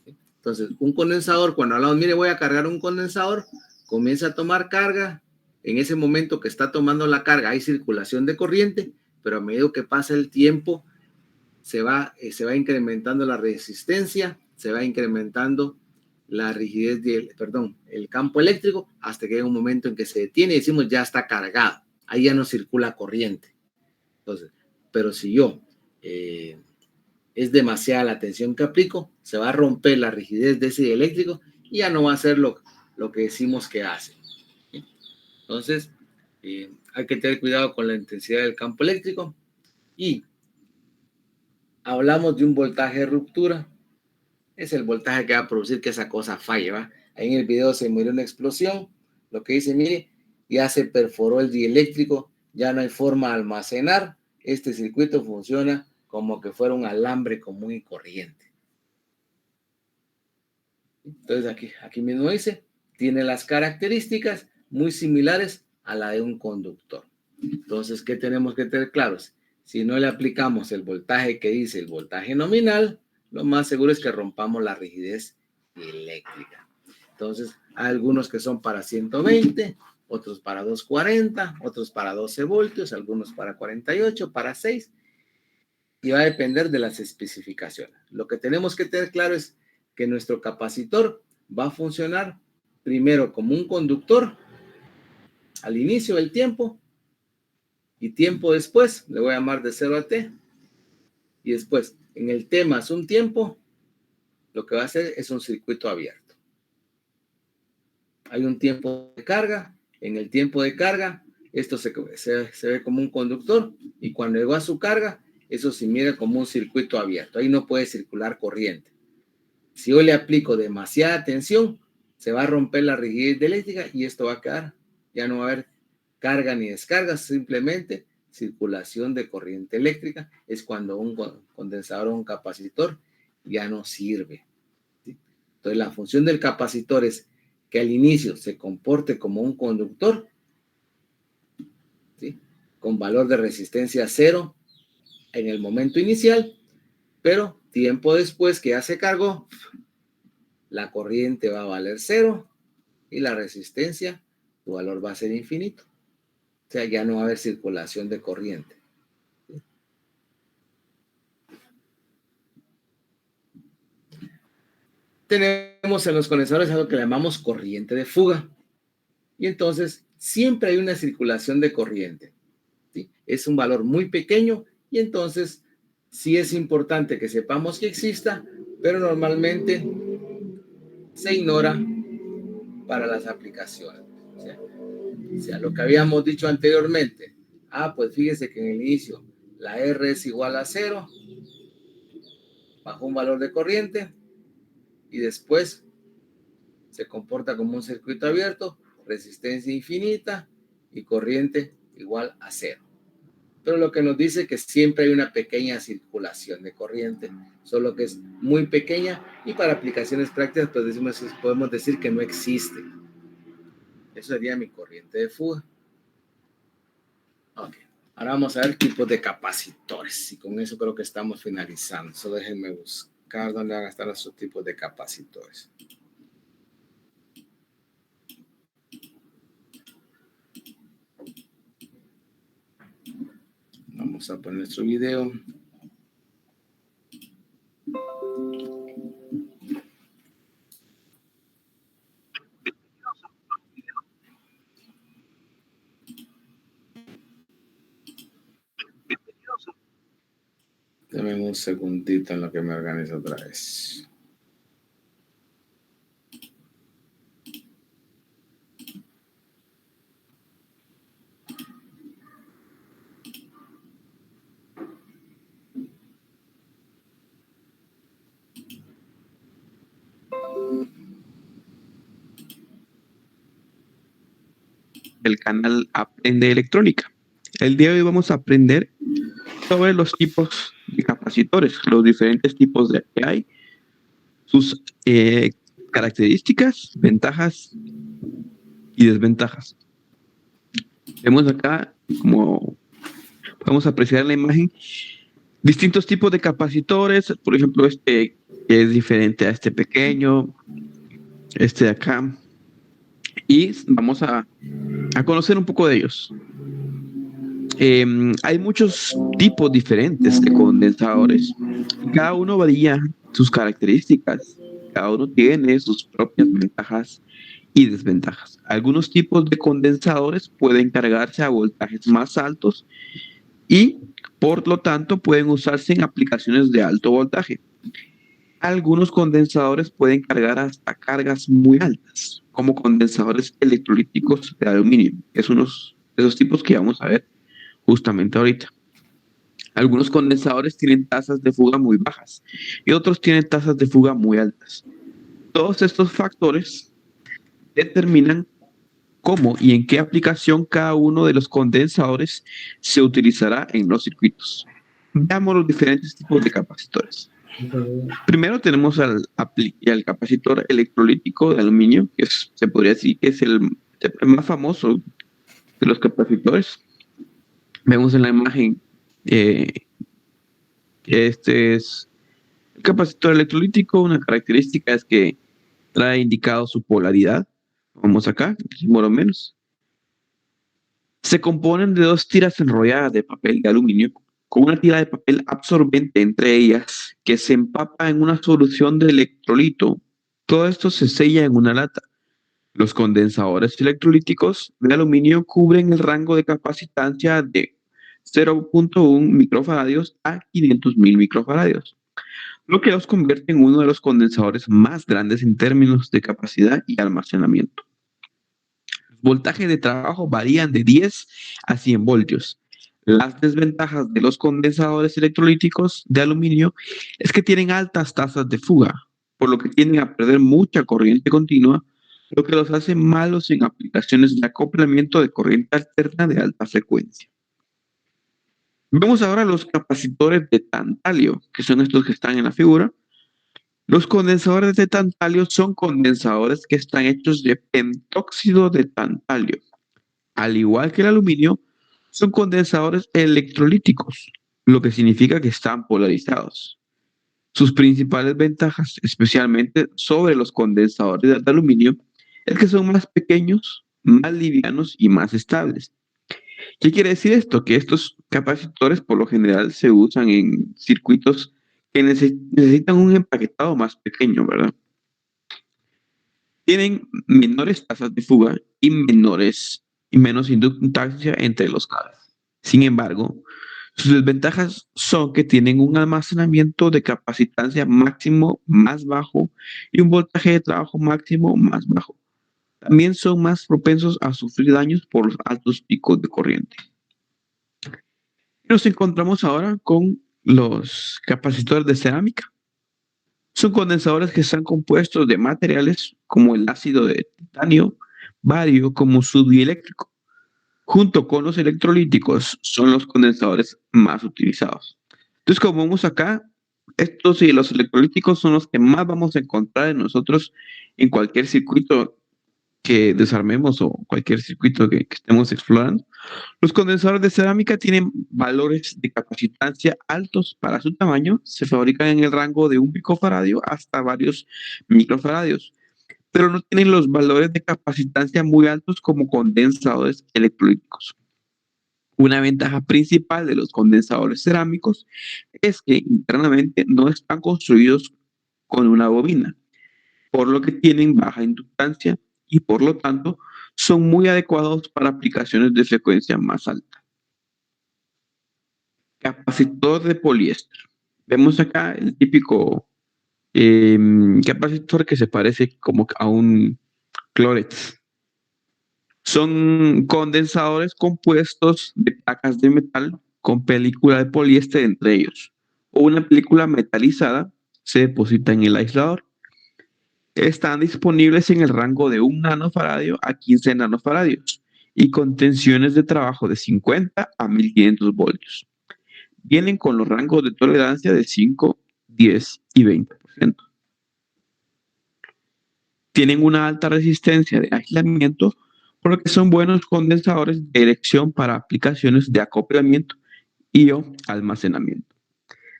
¿Sí? Entonces, un condensador, cuando hablamos, mire, voy a cargar un condensador, comienza a tomar carga. En ese momento que está tomando la carga hay circulación de corriente, pero a medida que pasa el tiempo se va incrementando la resistencia, se va incrementando la rigidez el campo eléctrico, hasta que hay un momento en que se detiene y decimos ya está cargado, ahí ya no circula corriente. Entonces, pero si yo es demasiada la tensión que aplico, se va a romper la rigidez de ese dieléctrico y ya no va a hacer lo que decimos que hace. ¿Sí? Entonces, hay que tener cuidado con la intensidad del campo eléctrico. Y hablamos de un voltaje de ruptura. Es el voltaje que va a producir que esa cosa falle, ¿va? Ahí en el video se murió una explosión. Lo que dice, mire, ya se perforó el dieléctrico, ya no hay forma de almacenar. Este circuito funciona como que fuera un alambre común y corriente. Entonces aquí mismo dice, tiene las características muy similares a la de un conductor. Entonces, ¿qué tenemos que tener claros? Si no le aplicamos el voltaje que dice el voltaje nominal, lo más seguro es que rompamos la rigidez eléctrica. Entonces, hay algunos que son para 120, otros para 240, otros para 12 voltios, algunos para 48, para 6, y va a depender de las especificaciones. Lo que tenemos que tener claro es que nuestro capacitor va a funcionar primero como un conductor al inicio del tiempo y tiempo después, le voy a llamar de 0 a t, y después en el t más un tiempo, lo que va a hacer es un circuito abierto. Hay un tiempo de carga, en el tiempo de carga, esto se ve como un conductor, y cuando llegó a su carga, eso se mira como un circuito abierto. Ahí no puede circular corriente. Si yo le aplico demasiada tensión, se va a romper la rigidez eléctrica y esto va a quedar. Ya no va a haber carga ni descarga, simplemente circulación de corriente eléctrica. Es cuando un condensador o un capacitor ya no sirve. ¿Sí? Entonces, la función del capacitor es que al inicio se comporte como un conductor, ¿sí? Con valor de resistencia 0 en el momento inicial, pero tiempo después que ya se cargó, la corriente va a valer 0 y la resistencia, su valor va a ser infinito. O sea, ya no va a haber circulación de corriente. Tenemos en los condensadores algo que llamamos corriente de fuga. Y entonces siempre hay una circulación de corriente, ¿sí? Es un valor muy pequeño y entonces sí es importante que sepamos que exista, pero normalmente se ignora para las aplicaciones. O sea, lo que habíamos dicho anteriormente. Pues fíjese que en el inicio la R es igual a 0 bajo un valor de corriente y después se comporta como un circuito abierto, resistencia infinita y corriente igual a 0. Pero lo que nos dice que siempre hay una pequeña circulación de corriente, solo que es muy pequeña y para aplicaciones prácticas pues podemos decir que no existe. Eso sería mi corriente de fuga. Ok, ahora vamos a ver tipos de capacitores y con eso creo que estamos finalizando. Solo déjenme buscar dónde van a estar esos tipos de capacitores. Vamos a poner nuestro video. Dame un segundito en lo que me organizo otra vez. El canal Aprende Electrónica. El día de hoy vamos a aprender sobre los tipos de capacitores, los diferentes tipos de que hay, sus características, ventajas y desventajas. Vemos acá, como podemos apreciar en la imagen, distintos tipos de capacitores. Por ejemplo, este que es diferente a este pequeño, este de acá. Y vamos a conocer un poco de ellos. Hay muchos tipos diferentes de condensadores. Cada uno varía sus características. Cada uno tiene sus propias ventajas y desventajas. Algunos tipos de condensadores pueden cargarse a voltajes más altos y, por lo tanto, pueden usarse en aplicaciones de alto voltaje. Algunos condensadores pueden cargar hasta cargas muy altas, como condensadores electrolíticos de aluminio. Es unos de esos tipos que vamos a ver justamente ahorita. Algunos condensadores tienen tasas de fuga muy bajas y otros tienen tasas de fuga muy altas. Todos estos factores determinan cómo y en qué aplicación cada uno de los condensadores se utilizará en los circuitos. Veamos los diferentes tipos de capacitores. Primero tenemos al capacitor electrolítico de aluminio, que se podría decir que es el más famoso de los capacitores. Vemos en la imagen que este es el capacitor electrolítico. Una característica es que trae indicado su polaridad. Vamos acá, más o menos. Se componen de dos tiras enrolladas de papel de aluminio con una tira de papel absorbente entre ellas que se empapa en una solución de electrolito. Todo esto se sella en una lata. Los condensadores electrolíticos de aluminio cubren el rango de capacitancia de 0.1 microfaradios a 500.000 microfaradios, lo que los convierte en uno de los condensadores más grandes en términos de capacidad y almacenamiento. Los voltajes de trabajo varían de 10 a 100 voltios. Las desventajas de los condensadores electrolíticos de aluminio es que tienen altas tasas de fuga, por lo que tienden a perder mucha corriente continua, lo que los hace malos en aplicaciones de acoplamiento de corriente alterna de alta frecuencia. Vemos ahora los capacitores de tantalio, que son estos que están en la figura. Los condensadores de tantalio son condensadores que están hechos de pentóxido de tantalio. Al igual que el aluminio, son condensadores electrolíticos, lo que significa que están polarizados. Sus principales ventajas, especialmente sobre los condensadores de aluminio, es que son más pequeños, más livianos y más estables. ¿Qué quiere decir esto? Que estos capacitores por lo general se usan en circuitos que necesitan un empaquetado más pequeño, ¿verdad? Tienen menores tasas de fuga y menos inductancia entre los cables. Sin embargo, sus desventajas son que tienen un almacenamiento de capacitancia máximo más bajo y un voltaje de trabajo máximo más bajo. También son más propensos a sufrir daños por los altos picos de corriente. Nos encontramos ahora con los capacitores de cerámica. Son condensadores que están compuestos de materiales como el ácido de titanio, bario como su dieléctrico. Junto con los electrolíticos son los condensadores más utilizados. Entonces, como vemos acá, estos y los electrolíticos son los que más vamos a encontrar en nosotros en cualquier circuito que desarmemos o cualquier circuito que estemos explorando. Los condensadores de cerámica tienen valores de capacitancia altos para su tamaño, se fabrican en el rango de 1 picofaradio hasta varios microfaradios, pero no tienen los valores de capacitancia muy altos como condensadores electrolíticos. Una ventaja principal de los condensadores cerámicos es que internamente no están construidos con una bobina, por lo que tienen baja inductancia y por lo tanto son muy adecuados para aplicaciones de frecuencia más alta. Capacitor de poliéster. Vemos acá el típico capacitor que se parece como a un clorets. Son condensadores compuestos de placas de metal con película de poliéster entre ellos, o una película metalizada se deposita en el aislador. Están disponibles en el rango de 1 nanofaradio a 15 nanofaradios y con tensiones de trabajo de 50 a 1500 voltios. Vienen con los rangos de tolerancia de 5, 10 y 20%. Tienen una alta resistencia de aislamiento, por lo que son buenos condensadores de elección para aplicaciones de acoplamiento y o almacenamiento.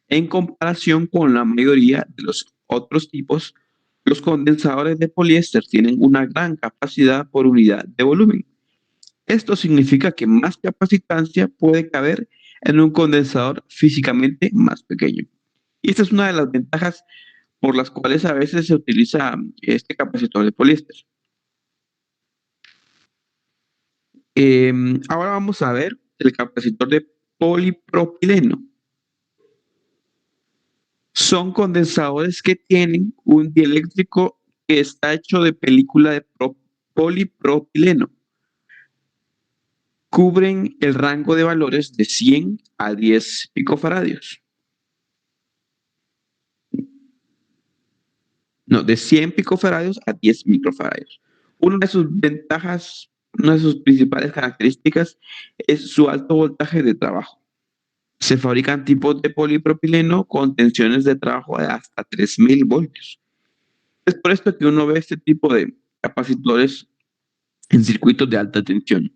En comparación con la mayoría de los otros tipos, los condensadores de poliéster tienen una gran capacidad por unidad de volumen. Esto significa que más capacitancia puede caber en un condensador físicamente más pequeño. Y esta es una de las ventajas por las cuales a veces se utiliza este capacitor de poliéster. Ahora vamos a ver el capacitor de polipropileno. Son condensadores que tienen un dieléctrico que está hecho de película de polipropileno. Cubren el rango de valores de 100 a 10 picofaradios. No, de 100 picofaradios a 10 microfaradios. Una de sus ventajas, una de sus principales características es su alto voltaje de trabajo. Se fabrican tipos de polipropileno con tensiones de trabajo de hasta 3000 voltios. Es por esto que uno ve este tipo de capacitores en circuitos de alta tensión.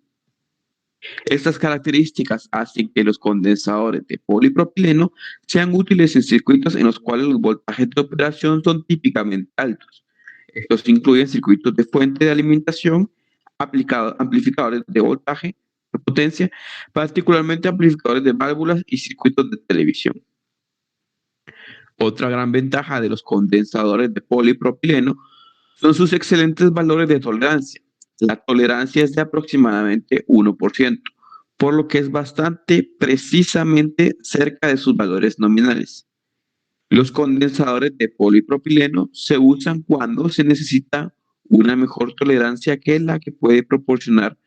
Estas características hacen que los condensadores de polipropileno sean útiles en circuitos en los cuales los voltajes de operación son típicamente altos. Estos incluyen circuitos de fuente de alimentación, amplificadores de voltaje, de potencia, particularmente amplificadores de válvulas y circuitos de televisión. Otra gran ventaja de los condensadores de polipropileno son sus excelentes valores de tolerancia. La tolerancia es de aproximadamente 1%, por lo que es bastante precisamente cerca de sus valores nominales. Los condensadores de polipropileno se usan cuando se necesita una mejor tolerancia que la que puede proporcionar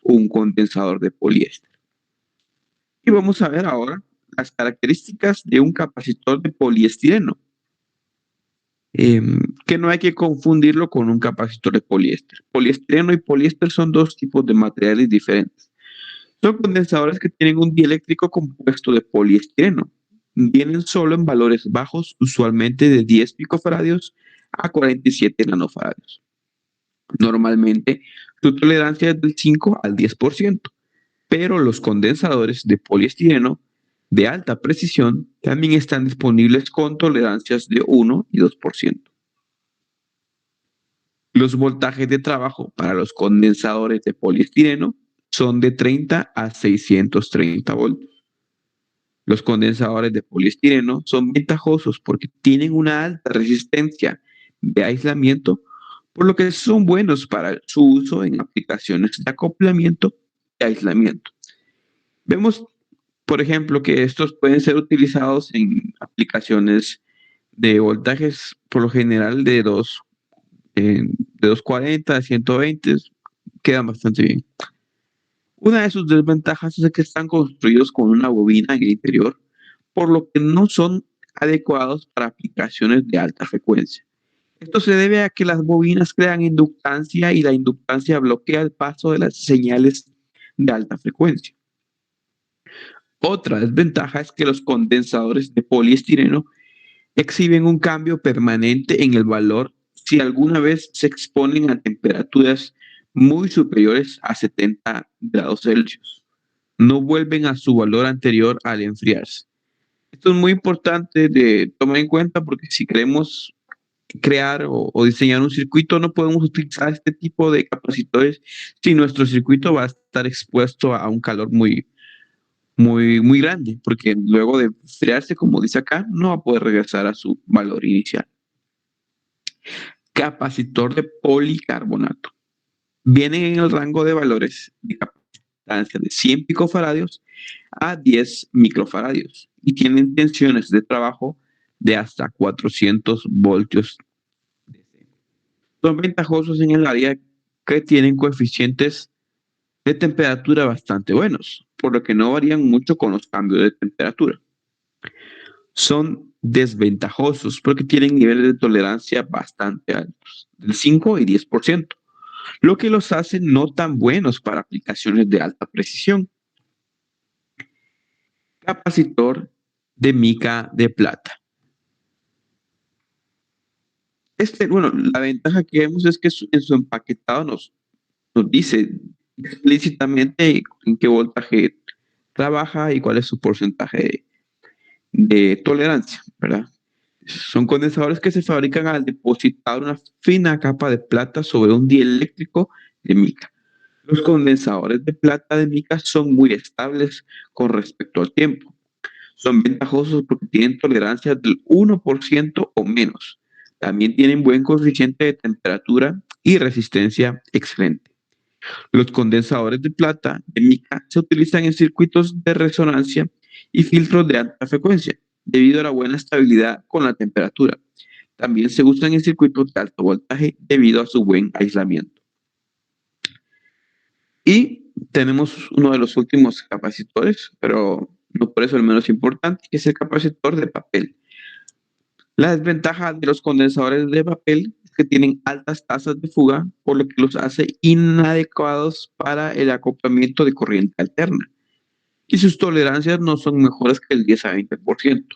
un condensador de poliéster. Y vamos a ver ahora las características de un capacitor de poliestireno, que no hay que confundirlo con un capacitor de poliéster. Poliestireno y poliéster son dos tipos de materiales diferentes. Son condensadores que tienen un dieléctrico compuesto de poliestireno. Vienen solo en valores bajos, usualmente de 10 picofaradios a 47 nanofaradios. Normalmente, su tolerancia es del 5 al 10%, pero los condensadores de poliestireno de alta precisión también están disponibles con tolerancias de 1 y 2%. Los voltajes de trabajo para los condensadores de poliestireno son de 30 a 630 voltios. Los condensadores de poliestireno son ventajosos porque tienen una alta resistencia de aislamiento, por lo que son buenos para su uso en aplicaciones de acoplamiento y aislamiento. Vemos, por ejemplo, que estos pueden ser utilizados en aplicaciones de voltajes por lo general de 240 a 120, quedan bastante bien. Una de sus desventajas es que están construidos con una bobina en el interior, por lo que no son adecuados para aplicaciones de alta frecuencia. Esto se debe a que las bobinas crean inductancia y la inductancia bloquea el paso de las señales de alta frecuencia. Otra desventaja es que los condensadores de poliestireno exhiben un cambio permanente en el valor si alguna vez se exponen a temperaturas muy superiores a 70 grados Celsius. No vuelven a su valor anterior al enfriarse. Esto es muy importante de tomar en cuenta porque si queremos crear o diseñar un circuito, no podemos utilizar este tipo de capacitores si nuestro circuito va a estar expuesto a un calor muy grande, porque luego de enfriarse, como dice acá, no va a poder regresar a su valor inicial. Capacitor de policarbonato. Vienen en el rango de valores de capacitancia de 100 picofaradios a 10 microfaradios y tienen tensiones de trabajo de hasta 400 voltios. Son ventajosos en el área que tienen coeficientes de temperatura bastante buenos, por lo que no varían mucho con los cambios de temperatura. Son desventajosos porque tienen niveles de tolerancia bastante altos, del 5 y 10%, lo que los hace no tan buenos para aplicaciones de alta precisión. Capacitor de mica de plata. La ventaja que vemos es que en su empaquetado nos dice explícitamente en qué voltaje trabaja y cuál es su porcentaje de tolerancia, ¿verdad? Son condensadores que se fabrican al depositar una fina capa de plata sobre un dieléctrico de mica. Los condensadores de plata de mica son muy estables con respecto al tiempo. Son ventajosos porque tienen tolerancia del 1% o menos. También tienen buen coeficiente de temperatura y resistencia excelente. Los condensadores de plata de mica se utilizan en circuitos de resonancia y filtros de alta frecuencia, debido a la buena estabilidad con la temperatura. También se usan en circuitos de alto voltaje debido a su buen aislamiento. Y tenemos uno de los últimos capacitores, pero no por eso el menos importante, que es el capacitor de papel. La desventaja de los condensadores de papel es que tienen altas tasas de fuga, por lo que los hace inadecuados para el acoplamiento de corriente alterna. Y sus tolerancias no son mejores que el 10 a 20%,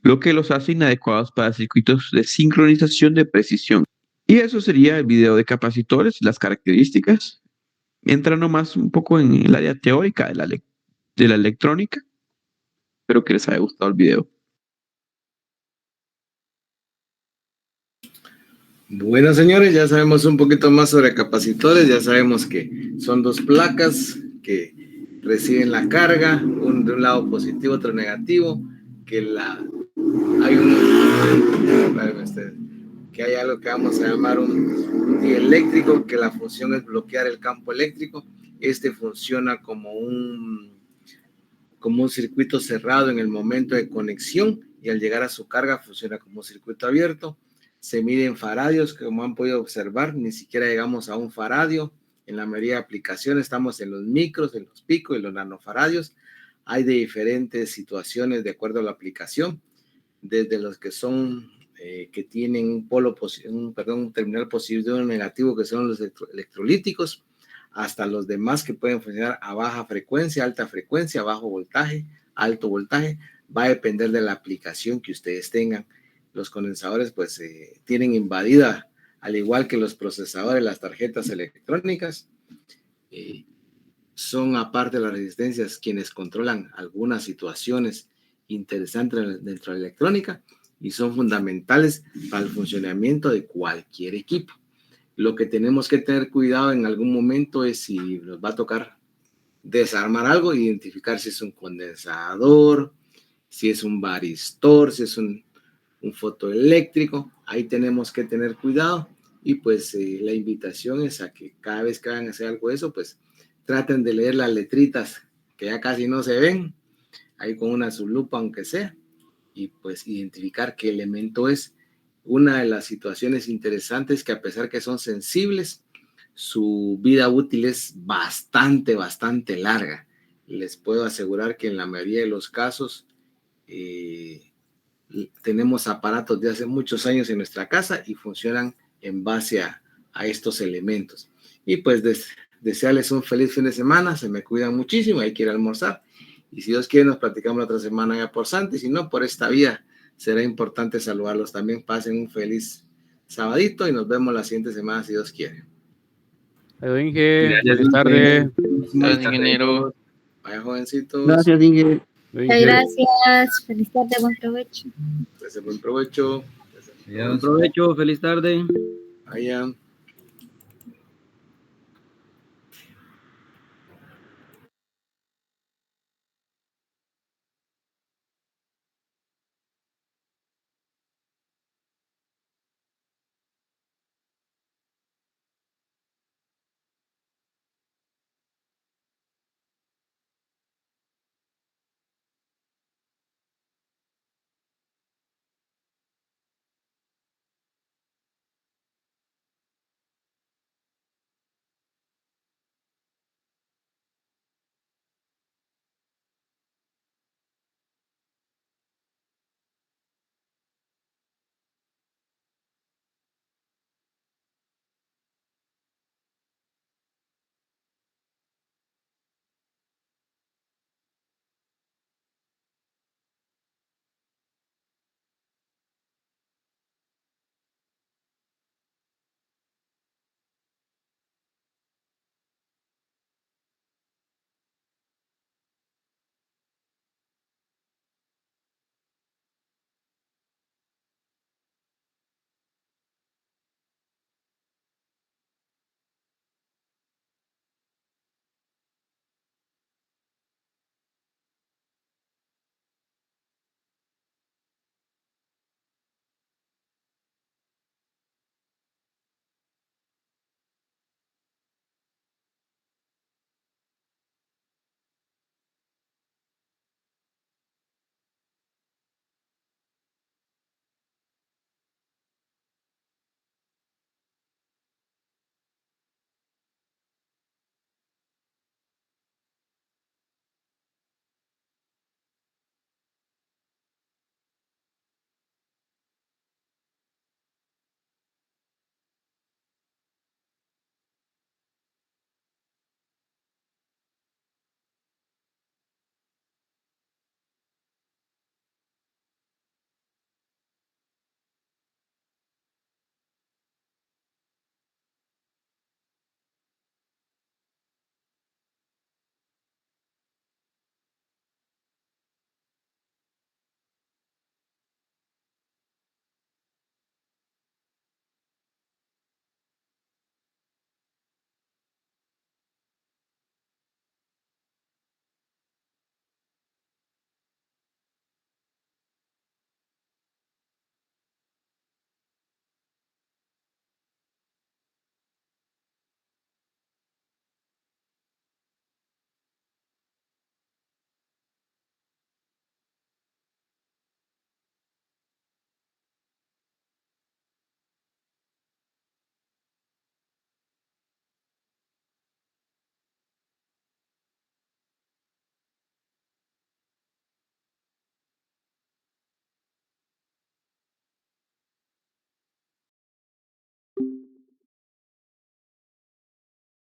lo que los hace inadecuados para circuitos de sincronización de precisión. Y eso sería el video de capacitores, las características. Entrando más un poco en el área teórica de la electrónica. Espero que les haya gustado el video. Bueno, señores, ya sabemos un poquito más sobre capacitores. Ya sabemos que son dos placas que reciben la carga, de un lado positivo, otro negativo, que hay algo que vamos a llamar un dieléctrico, que la función es bloquear el campo eléctrico. Este funciona como un circuito cerrado en el momento de conexión y al llegar a su carga funciona como un circuito abierto. Se mide en faradios, que como han podido observar, ni siquiera llegamos a un faradio. En la mayoría de aplicaciones estamos en los micros, en los picos y los nanofaradios. Hay de diferentes situaciones de acuerdo a la aplicación, desde los que son que tienen un terminal positivo o negativo, que son los electrolíticos, hasta los demás que pueden funcionar a baja frecuencia, alta frecuencia, bajo voltaje, alto voltaje. Va a depender de la aplicación que ustedes tengan. Los condensadores pues tienen invadida, al igual que los procesadores, las tarjetas electrónicas, son, aparte de las resistencias, quienes controlan algunas situaciones interesantes dentro de la electrónica y son fundamentales para el funcionamiento de cualquier equipo. Lo que tenemos que tener cuidado en algún momento es si nos va a tocar desarmar algo, identificar si es un condensador, si es un varistor, si es un fotoeléctrico. Ahí tenemos que tener cuidado y pues la invitación es a que cada vez que vayan a hacer algo de eso, pues traten de leer las letritas que ya casi no se ven, ahí con una sublupa aunque sea, y pues identificar qué elemento es. Una de las situaciones interesantes que a pesar que son sensibles, su vida útil es bastante larga. Les puedo asegurar que en la mayoría de los casos tenemos aparatos de hace muchos años en nuestra casa y funcionan en base a estos elementos. Y pues desearles un feliz fin de semana, se me cuidan muchísimo, hay que ir a almorzar. Y si Dios quiere, nos platicamos la otra semana ya por Santi, si no, por esta vía será importante saludarlos también. Pasen un feliz sabadito y nos vemos la siguiente semana si Dios quiere. Adiós, Inge. Gracias, Buenas tardes. Gracias, ingeniero. Vaya, jovencitos. Gracias, Inge. Muchas gracias. Feliz tarde, buen provecho. Buen provecho. Adiós. Buen provecho, feliz tarde. Vayan.